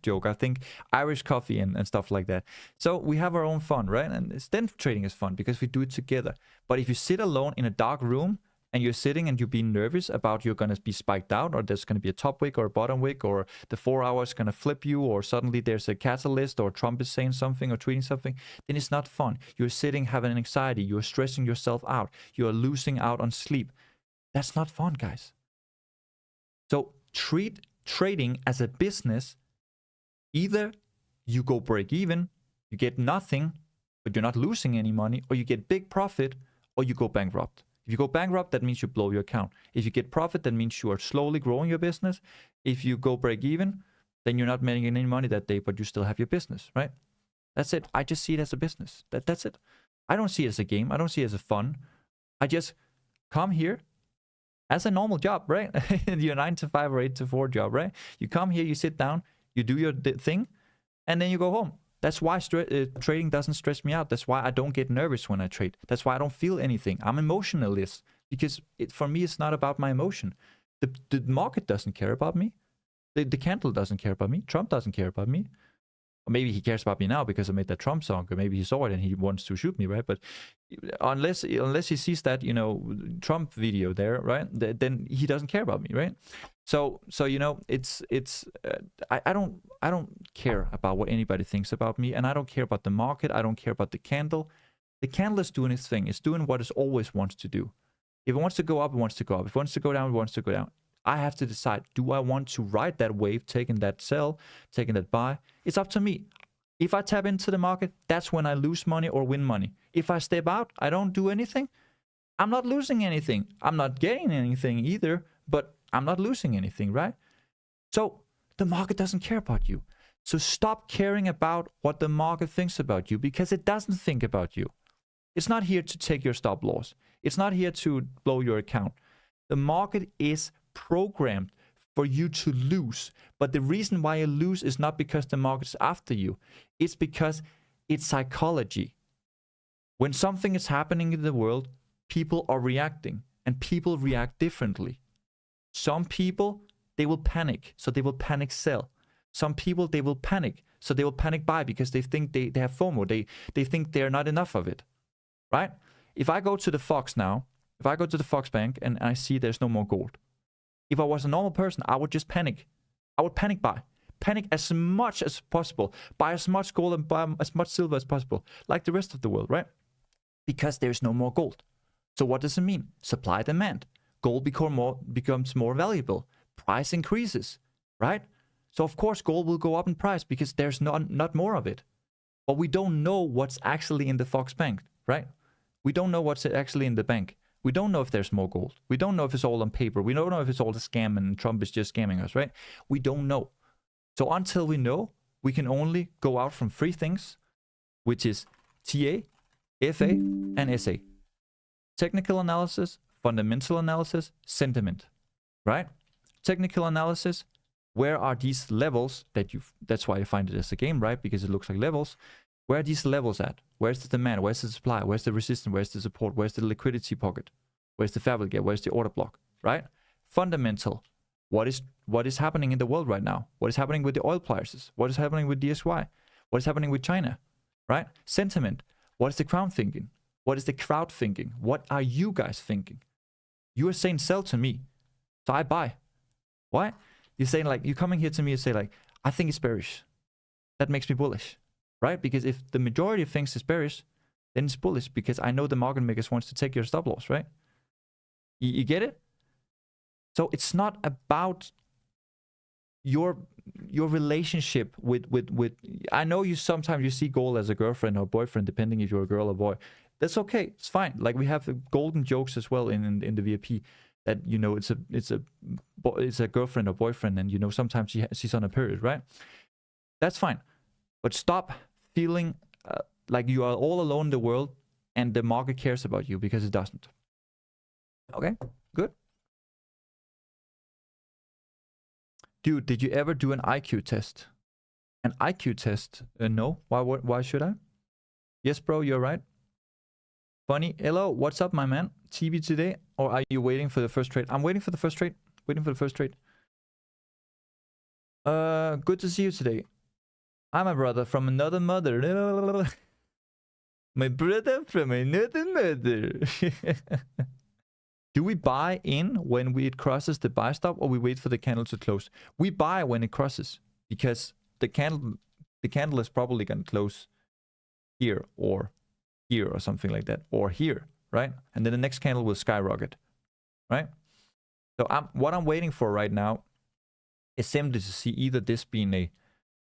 joke, I think Irish coffee and stuff like that. So we have our own fun, right? And then trading is fun because we do it together. But if you sit alone in a dark room and you're sitting and you're being nervous about you're going to be spiked out, or there's going to be a top wick or a bottom wick, or the 4 hours going to flip you, or suddenly there's a catalyst, or Trump is saying something or tweeting something, then it's not fun. You're sitting having anxiety. You're stressing yourself out. You're losing out on sleep. That's not fun, guys. So treat trading as a business. Either you go break even, you get nothing, but you're not losing any money, or you get big profit, or you go bankrupt. If you go bankrupt, that means you blow your account. If you get profit, that means you are slowly growing your business. If you go break even, then you're not making any money that day, but you still have your business, right? That's it. I just see it as a business. That's it. I don't see it as a game. I don't see it as a fun. I just come here as a normal job, right? Your 9 to 5 or 8 to 4 job, right? You come here, you sit down, you do your thing, and then you go home. That's why trading doesn't stress me out. That's why I don't get nervous when I trade. That's why I don't feel anything. I'm emotionless because for me, it's not about my emotion. The market doesn't care about me. The candle doesn't care about me. Trump doesn't care about me. Or maybe he cares about me now because I made that Trump song, or maybe he saw it and he wants to shoot me, right? But unless he sees that, Trump video there, right, then he doesn't care about me, right? So I don't care about what anybody thinks about me, and I don't care about the market. I don't care about the candle. The candle is doing its thing. It's doing what it always wants to do. If it wants to go up, it wants to go up. If it wants to go down, it wants to go down. I have to decide, do I want to ride that wave, taking that sell, taking that buy? It's up to me. If I tap into the market, that's when I lose money or win money. If I step out, I don't do anything, I'm not losing anything. I'm not getting anything either, but I'm not losing anything, right? So the market doesn't care about you. So stop caring about what the market thinks about you, because it doesn't think about you. It's not here to take your stop loss. It's not here to blow your account. The market is programmed for you to lose, but the reason why you lose is not because the market's after you. It's because it's psychology. When something is happening in the world, people are reacting, and people react differently. Some people, they will panic, so they will panic sell. Some people, they will panic, so they will panic buy because they think they have FOMO. They think they're not enough of it, right? If I go to the Fox now, if I go to the Fox Bank and I see there's no more gold, if I was a normal person, I would just panic. I would panic buy. Panic as much as possible. Buy as much gold and buy as much silver as possible. Like the rest of the world, right? Because there's no more gold. So what does it mean? Supply, demand. Gold becomes more valuable. Price increases, right? So of course gold will go up in price because there's not more of it. But we don't know what's actually in the Fox Bank, right? We don't know what's actually in the bank. We don't know if there's more gold. We don't know if it's all on paper. We don't know if it's all a scam and Trump is just scamming us, right? We don't know. So until we know, we can only go out from 3 things, which is TA, FA, and SA. Technical analysis, fundamental analysis, sentiment, right? Technical analysis, where are these levels that's why I find it as a game, right? Because it looks like levels. Where are these levels at? Where's the demand? Where's the supply? Where's the resistance? Where's the support? Where's the liquidity pocket? Where's the fabric gap? Where's the order block? Right? Fundamental. What is happening in the world right now? What is happening with the oil prices? What is happening with DSY? What is happening with China? Right? Sentiment. What is the crowd thinking? What is the crowd thinking? What are you guys thinking? You are saying sell to me, so I buy. Why? You're saying like, you're coming here to me and say like, I think it's bearish. That makes me bullish. Right? Because if the majority of things is bearish, then it's bullish because I know the market makers wants to take your stop loss, right? You get it? So it's not about your relationship with I know you sometimes you see gold as a girlfriend or boyfriend, depending if you're a girl or boy. That's okay. It's fine. Like, we have golden jokes as well in the VIP, that, you know, it's a girlfriend or boyfriend, and, you know, sometimes she's on a period, right? That's fine. But stop feeling like you are all alone in the world and the market cares about you, because it doesn't. Okay, good. Dude, did you ever do an IQ test? An IQ test? No. Why should I? Yes, bro, you're right. Funny. Hello, what's up, my man? TV today? Or are you waiting for the first trade? I'm waiting for the first trade. Waiting for the first trade. Good to see you today. I'm a brother from another mother. My brother from another mother. Do we buy in when it crosses the buy stop, or we wait for the candle to close? We buy when it crosses, because the candle is probably going to close here or something like that, or here, right? And then the next candle will skyrocket, right? So what I'm waiting for right now is simply to see either this being a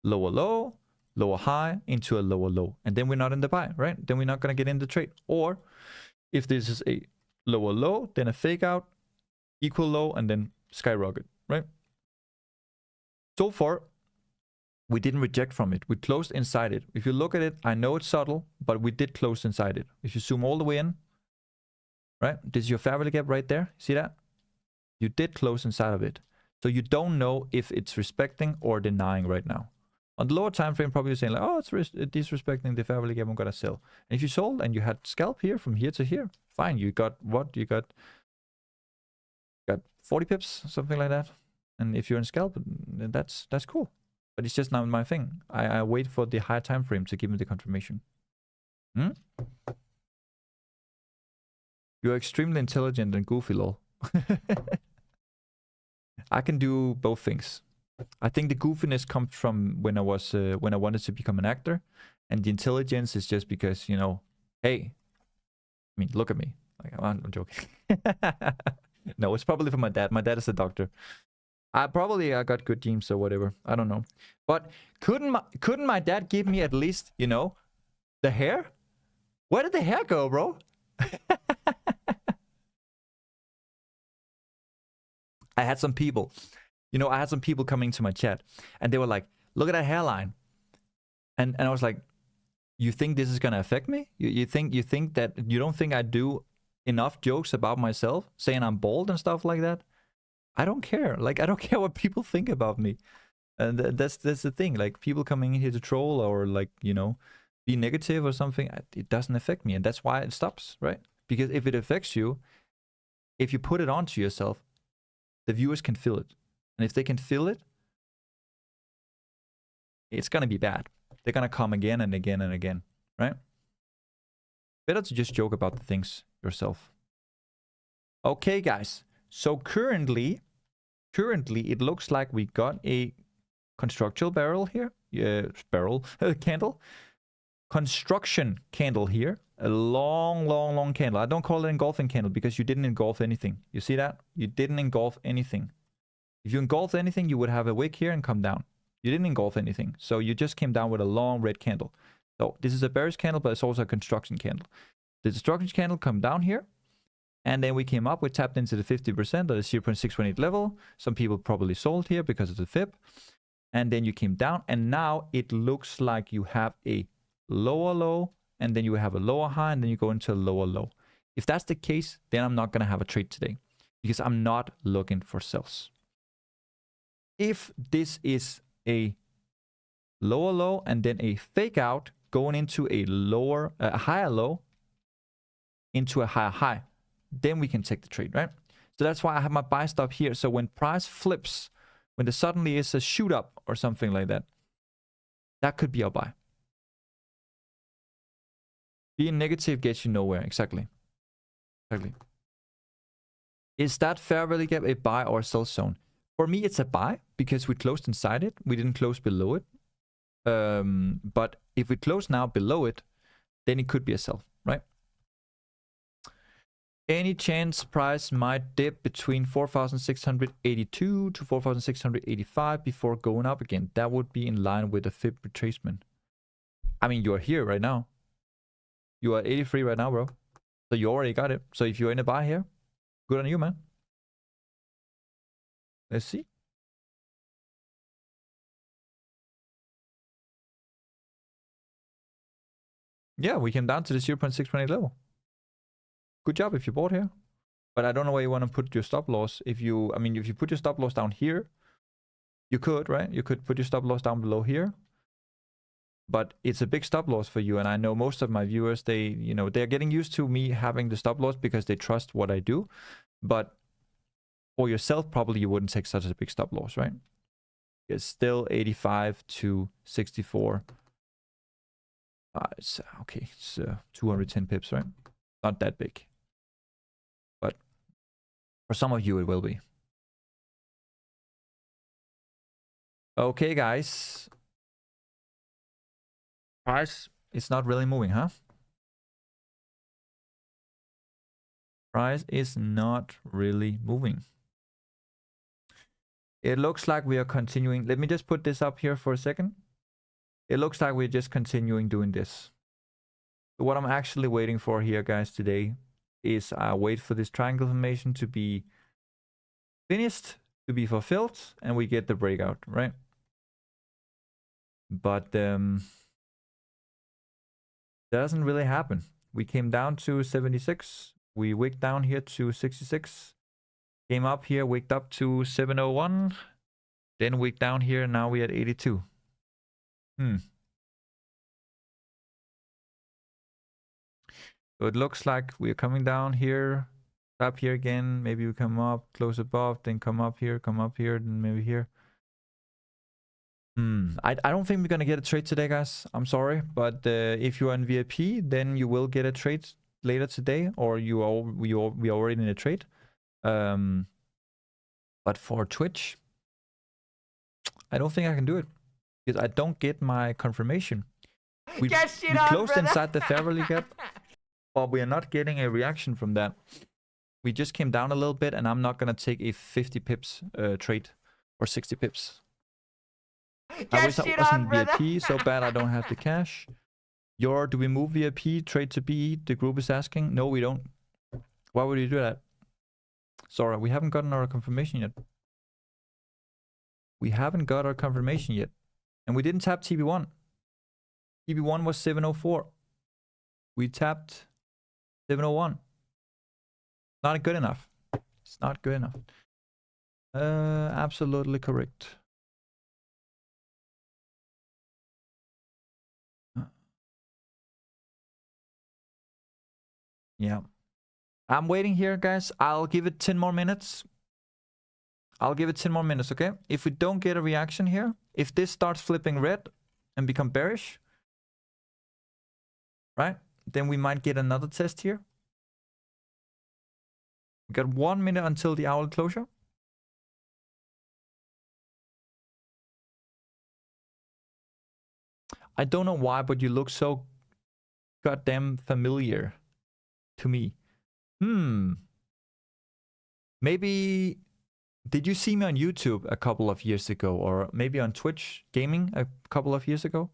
lower low, lower high, into a lower low, and then we're not in the buy, right? Then we're not going to get in the trade. Or if this is a lower low, then a fake out, equal low, and then skyrocket, right? So far, we didn't reject from it. We closed inside it. If you look at it, I know it's subtle, but we did close inside it. If you zoom all the way in, right? This is your fair value gap right there. See that? You did close inside of it. So you don't know if it's respecting or denying right now. On the lower time frame, probably you're saying like, oh, it's disrespecting the fair value gap, I'm gonna sell. And if you sold and you had scalp here from here to here, fine. You got what? You got 40 pips, something like that. And if you're in scalp, that's cool. But it's just not my thing. I wait for the higher time frame to give me the confirmation. You're extremely intelligent and goofy, lol. I can do both things. I think the goofiness comes from when I wanted to become an actor, and the intelligence is just because, you know, hey, I mean, look at me. Like, I'm joking. No, it's probably from my dad. My dad is a doctor. I got good genes or whatever. I don't know. But couldn't my dad give me at least, you know, the hair? Where did the hair go, bro? I had some people coming to my chat, and they were like, look at that hairline. And I was like, you think this is gonna affect me? You think that you don't think I do enough jokes about myself, saying I'm bald and stuff like that? I don't care. Like, I don't care what people think about me. And that's the thing. Like, people coming in here to troll or, like, you know, be negative or something, it doesn't affect me. And that's why it stops, right? Because if it affects you, if you put it onto yourself, the viewers can feel it. And if they can feel it, it's going to be bad. They're going to come again and again and again, right? Better to just joke about the things yourself. Okay, guys. So currently it looks like we got a constructional barrel here. Candle. Construction candle here. A long candle. I don't call it engulfing candle because you didn't engulf anything. You see that? You didn't engulf anything. If you engulfed anything, you would have a wick here and come down. You didn't engulf anything. So you just came down with a long red candle. So this is a bearish candle, but it's also a construction candle. The construction candle come down here. And then we came up, we tapped into the 50% or the 0.618 level. Some people probably sold here because of the FIB. And then you came down, and now it looks like you have a lower low, and then you have a lower high, and then you go into a lower low. If that's the case, then I'm not going to have a trade today because I'm not looking for sells. If this is a lower low and then a fake out going into a higher low into a higher high, then we can take the trade, right? So that's why I have my buy stop here. So when price flips, when there suddenly is a shoot up or something like that, that could be our buy. Being negative gets you nowhere. Exactly. Is that fair value gap a buy or a sell zone? For me, it's a buy because we closed inside it. We didn't close below it. But if we close now below it, then it could be a sell, right? Any chance price might dip between 4,682 to 4,685 before going up again? That would be in line with the fib retracement. I mean, you're here right now. You are at 83 right now, bro. So you already got it. So if you're in a buy here, good on you, man. Let's see. Yeah, we came down to the 0.618 level. Good job if you bought here. But I don't know where you want to put your stop loss. If you put your stop loss down here, you could, right? You could put your stop loss down below here. But it's a big stop loss for you. And I know most of my viewers, they're getting used to me having the stop loss because they trust what I do. But for yourself, probably you wouldn't take such a big stop loss, right? It's still 85 to 64. It's 210 pips, right? Not that big. But for some of you, it will be. Okay, guys. Price is not really moving, huh? Price is not really moving. It looks like we are continuing. Let me just put this up here for a second. It looks like we're just continuing doing this. So what I'm actually waiting for here, guys, today is I wait for this triangle formation to be finished, to be fulfilled, and we get the breakout, right? But doesn't really happen. We came down to 76. We wicked down here to 66. Came up here, wicked up to 701. Then wicked down here, and now we're at 82. So it looks like we're coming down here, up here again. Maybe we come up, close above, then come up here, then maybe here. I don't think we're gonna get a trade today, guys. I'm sorry, but if you are in VIP, then you will get a trade later today, or we are already in a trade. But for Twitch, I don't think I can do it because I don't get my confirmation. We closed inside the fair value gap, but we are not getting a reaction from that. We just came down a little bit, and I'm not gonna take a 50 pips trade or 60 pips. I wish I wasn't VIP so bad I don't have the cash. Do we move VIP trade to BE? The group is asking. No, we don't. Why would you do that? Sorry, we haven't gotten our confirmation yet. We haven't got our confirmation yet. And we didn't tap TB1. TB1 was 704. We tapped 701. Not good enough. It's not good enough. Absolutely correct. Yeah. I'm waiting here, guys. I'll give it 10 more minutes. I'll give it 10 more minutes, okay? If we don't get a reaction here, if this starts flipping red and become bearish, right? Then we might get another test here. We got 1 minute until the hour closure. I don't know why, but you look so goddamn familiar to me. Maybe did you see me on YouTube a couple of years ago, or maybe on Twitch gaming a couple of years ago?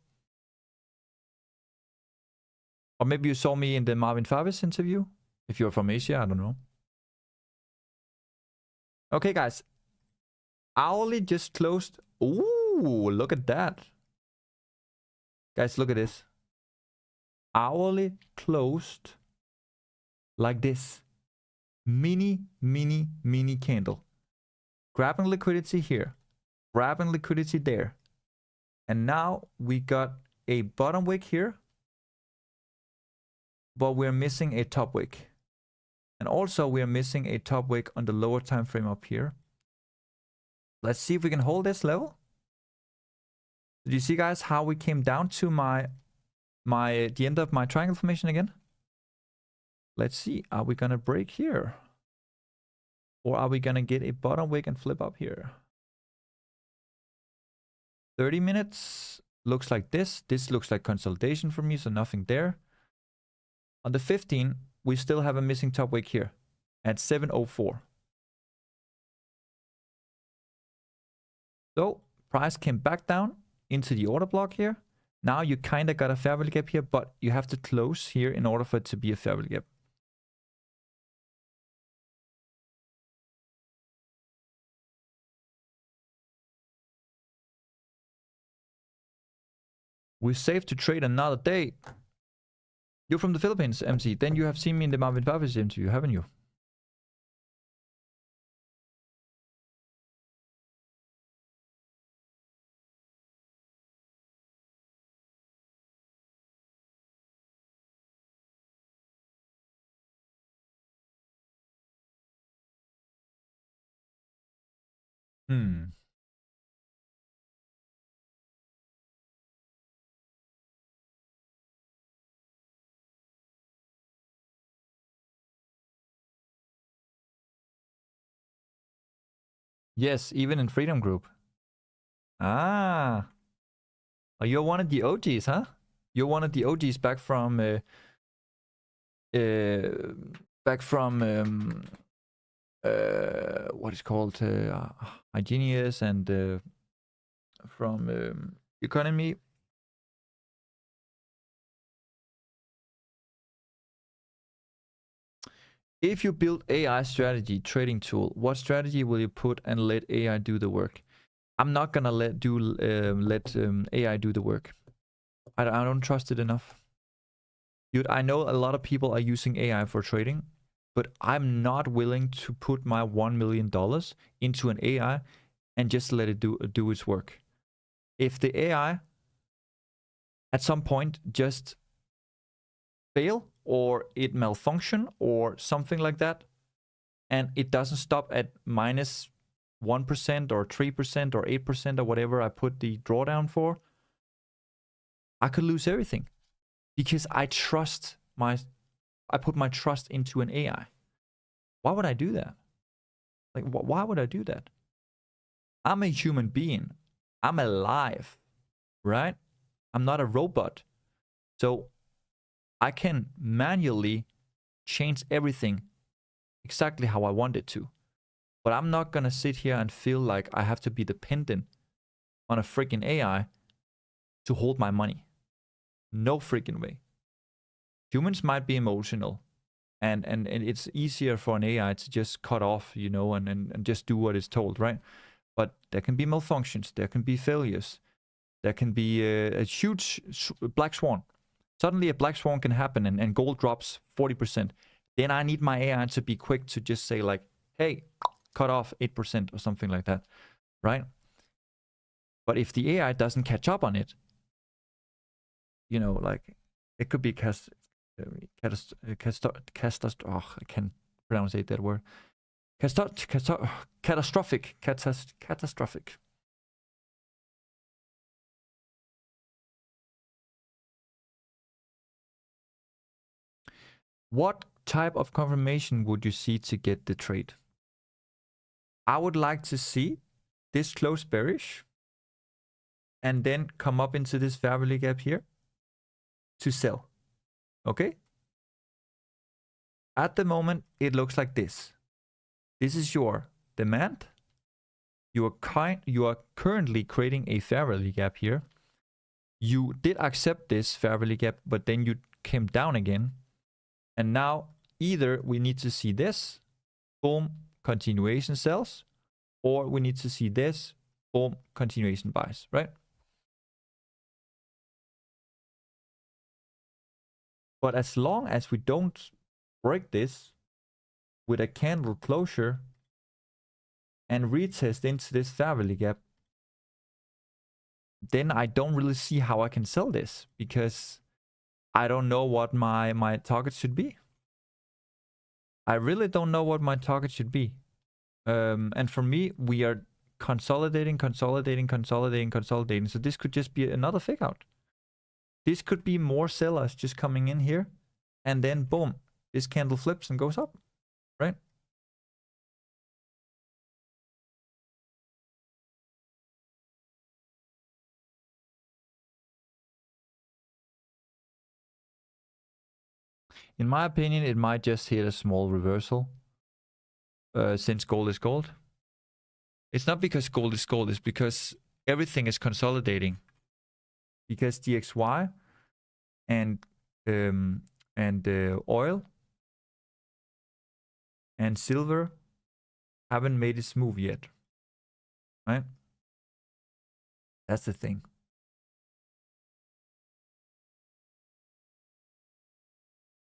Or maybe you saw me in the Marvin Favis interview. If you're from Asia, I don't know. Okay, guys. Hourly just closed. Ooh, look at that. Guys, look at this. Hourly closed like this. Mini candle. Grabbing liquidity here. Grabbing liquidity there. And now we got a bottom wick here. But we're missing a top wick. And also we're missing a top wick on the lower time frame up here. Let's see if we can hold this level. Did you see, guys, how we came down to the end of my triangle formation again? Let's see. Are we gonna break here? Or are we gonna get a bottom wick and flip up here? 30 minutes looks like this. This looks like consolidation for me, so nothing there. On the 15, we still have a missing top wick here. at 7.04. So price came back down into the order block here. Now you kind of got a fair value gap here, but you have to close here in order for it to be a fair value gap. We're safe to trade another day. You're from the Philippines, MC. Then you have seen me in the Marvin Pavis interview, haven't you? Hmm. Yes, even in Freedom Group. Ah. Oh, you're one of the OGs, huh? You're one of the OGs back from what is called Hygienius and from economy. If you build AI strategy trading tool, what strategy will you put and let AI do the work? I'm not gonna let AI do the work. I don't trust it enough. Dude, I know a lot of people are using AI for trading, but I'm not willing to put my $1 million into an AI and just let it do its work. If the AI at some point just fail or it malfunction or something like that, and it doesn't stop at minus 1% or 3% or 8% or whatever I put the drawdown for, I could lose everything because I put my trust into an AI. Why would I do that? Like, why would I do that? I'm a human being. I'm alive, right? I'm not a robot. So I can manually change everything exactly how I want it to. But I'm not going to sit here and feel like I have to be dependent on a freaking AI to hold my money. No freaking way. Humans might be emotional, and it's easier for an AI to just cut off, you know, and just do what it's told, right? But there can be malfunctions, there can be failures, there can be a huge black swan. Suddenly a black swan can happen and gold drops 40%. Then I need my AI to be quick to just say like, hey, cut off 8% or something like that, right? But if the AI doesn't catch up on it, you know, like it could be I can't pronounce that word. Catastrophic. Catastrophic. What type of confirmation would you see to get the trade? I would like to see this close bearish and then come up into this fair value gap here to sell. Okay? At the moment, it looks like this. This is your demand. You are currently creating a fair value gap here. You did accept this fair value gap, but then you came down again. And now either we need to see this, boom, continuation sells, or we need to see this, boom, continuation buys, right? But as long as we don't break this with a candle closure and retest into this fair value gap, then I don't really see how I can sell this because I don't know what my target should be. I really don't know what my target should be. And for me, we are consolidating. So this could just be another fake out. This could be more sellers just coming in here, and then boom, this candle flips and goes up, right? In my opinion, it might just hit a small reversal since gold is gold. It's not because gold is gold. It's because everything is consolidating. Because DXY and oil and silver haven't made its move yet, right? That's the thing.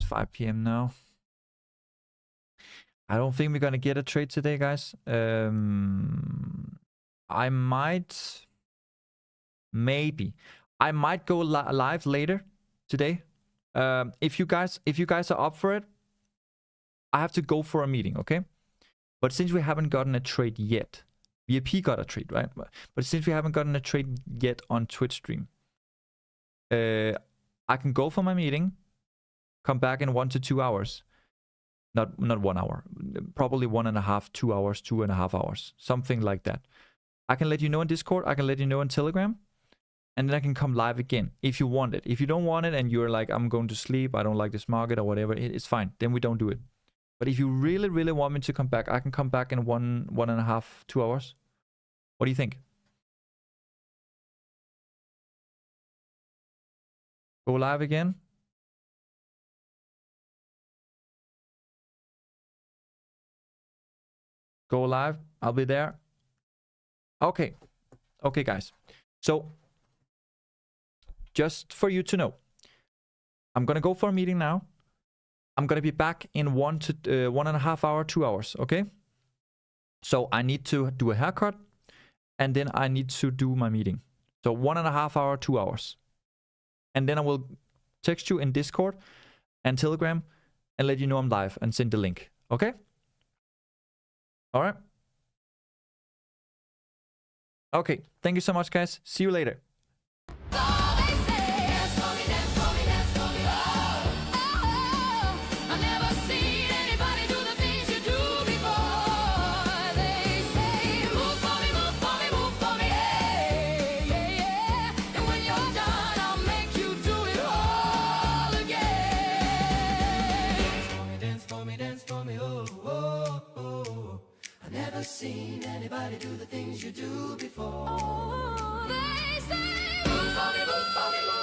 It's 5 p.m. now. I don't think we're gonna get a trade today, guys. I might, maybe, I might go live later today. If you guys are up for it, I have to go for a meeting, okay? But since we haven't gotten a trade yet, VIP got a trade, right? But since we haven't gotten a trade yet on Twitch stream, I can go for my meeting, come back in 1 to 2 hours. Not 1 hour, probably 1.5, 2 hours, 2.5 hours, something like that. I can let you know in Discord, I can let you know in Telegram, and then I can come live again if you want it. If you don't want it and you're like, I'm going to sleep, I don't like this market or whatever, it's fine. Then we don't do it. But if you really, really want me to come back, I can come back in 1.5, 2 hours. What do you think? Go live again? Go live. I'll be there. Okay. Okay, guys. So, just for you to know, I'm going to go for a meeting now. I'm going to be back in 1 to 1.5 hour, 2 hours. Okay. So, I need to do a haircut and then I need to do my meeting. So, 1.5 hour, 2 hours. And then I will text you in Discord and Telegram and let you know I'm live and send the link. Okay. All right. Okay. Thank you so much, guys. See you later. Seen anybody do the things you do before. Oh, they say, move for me, move for me, move.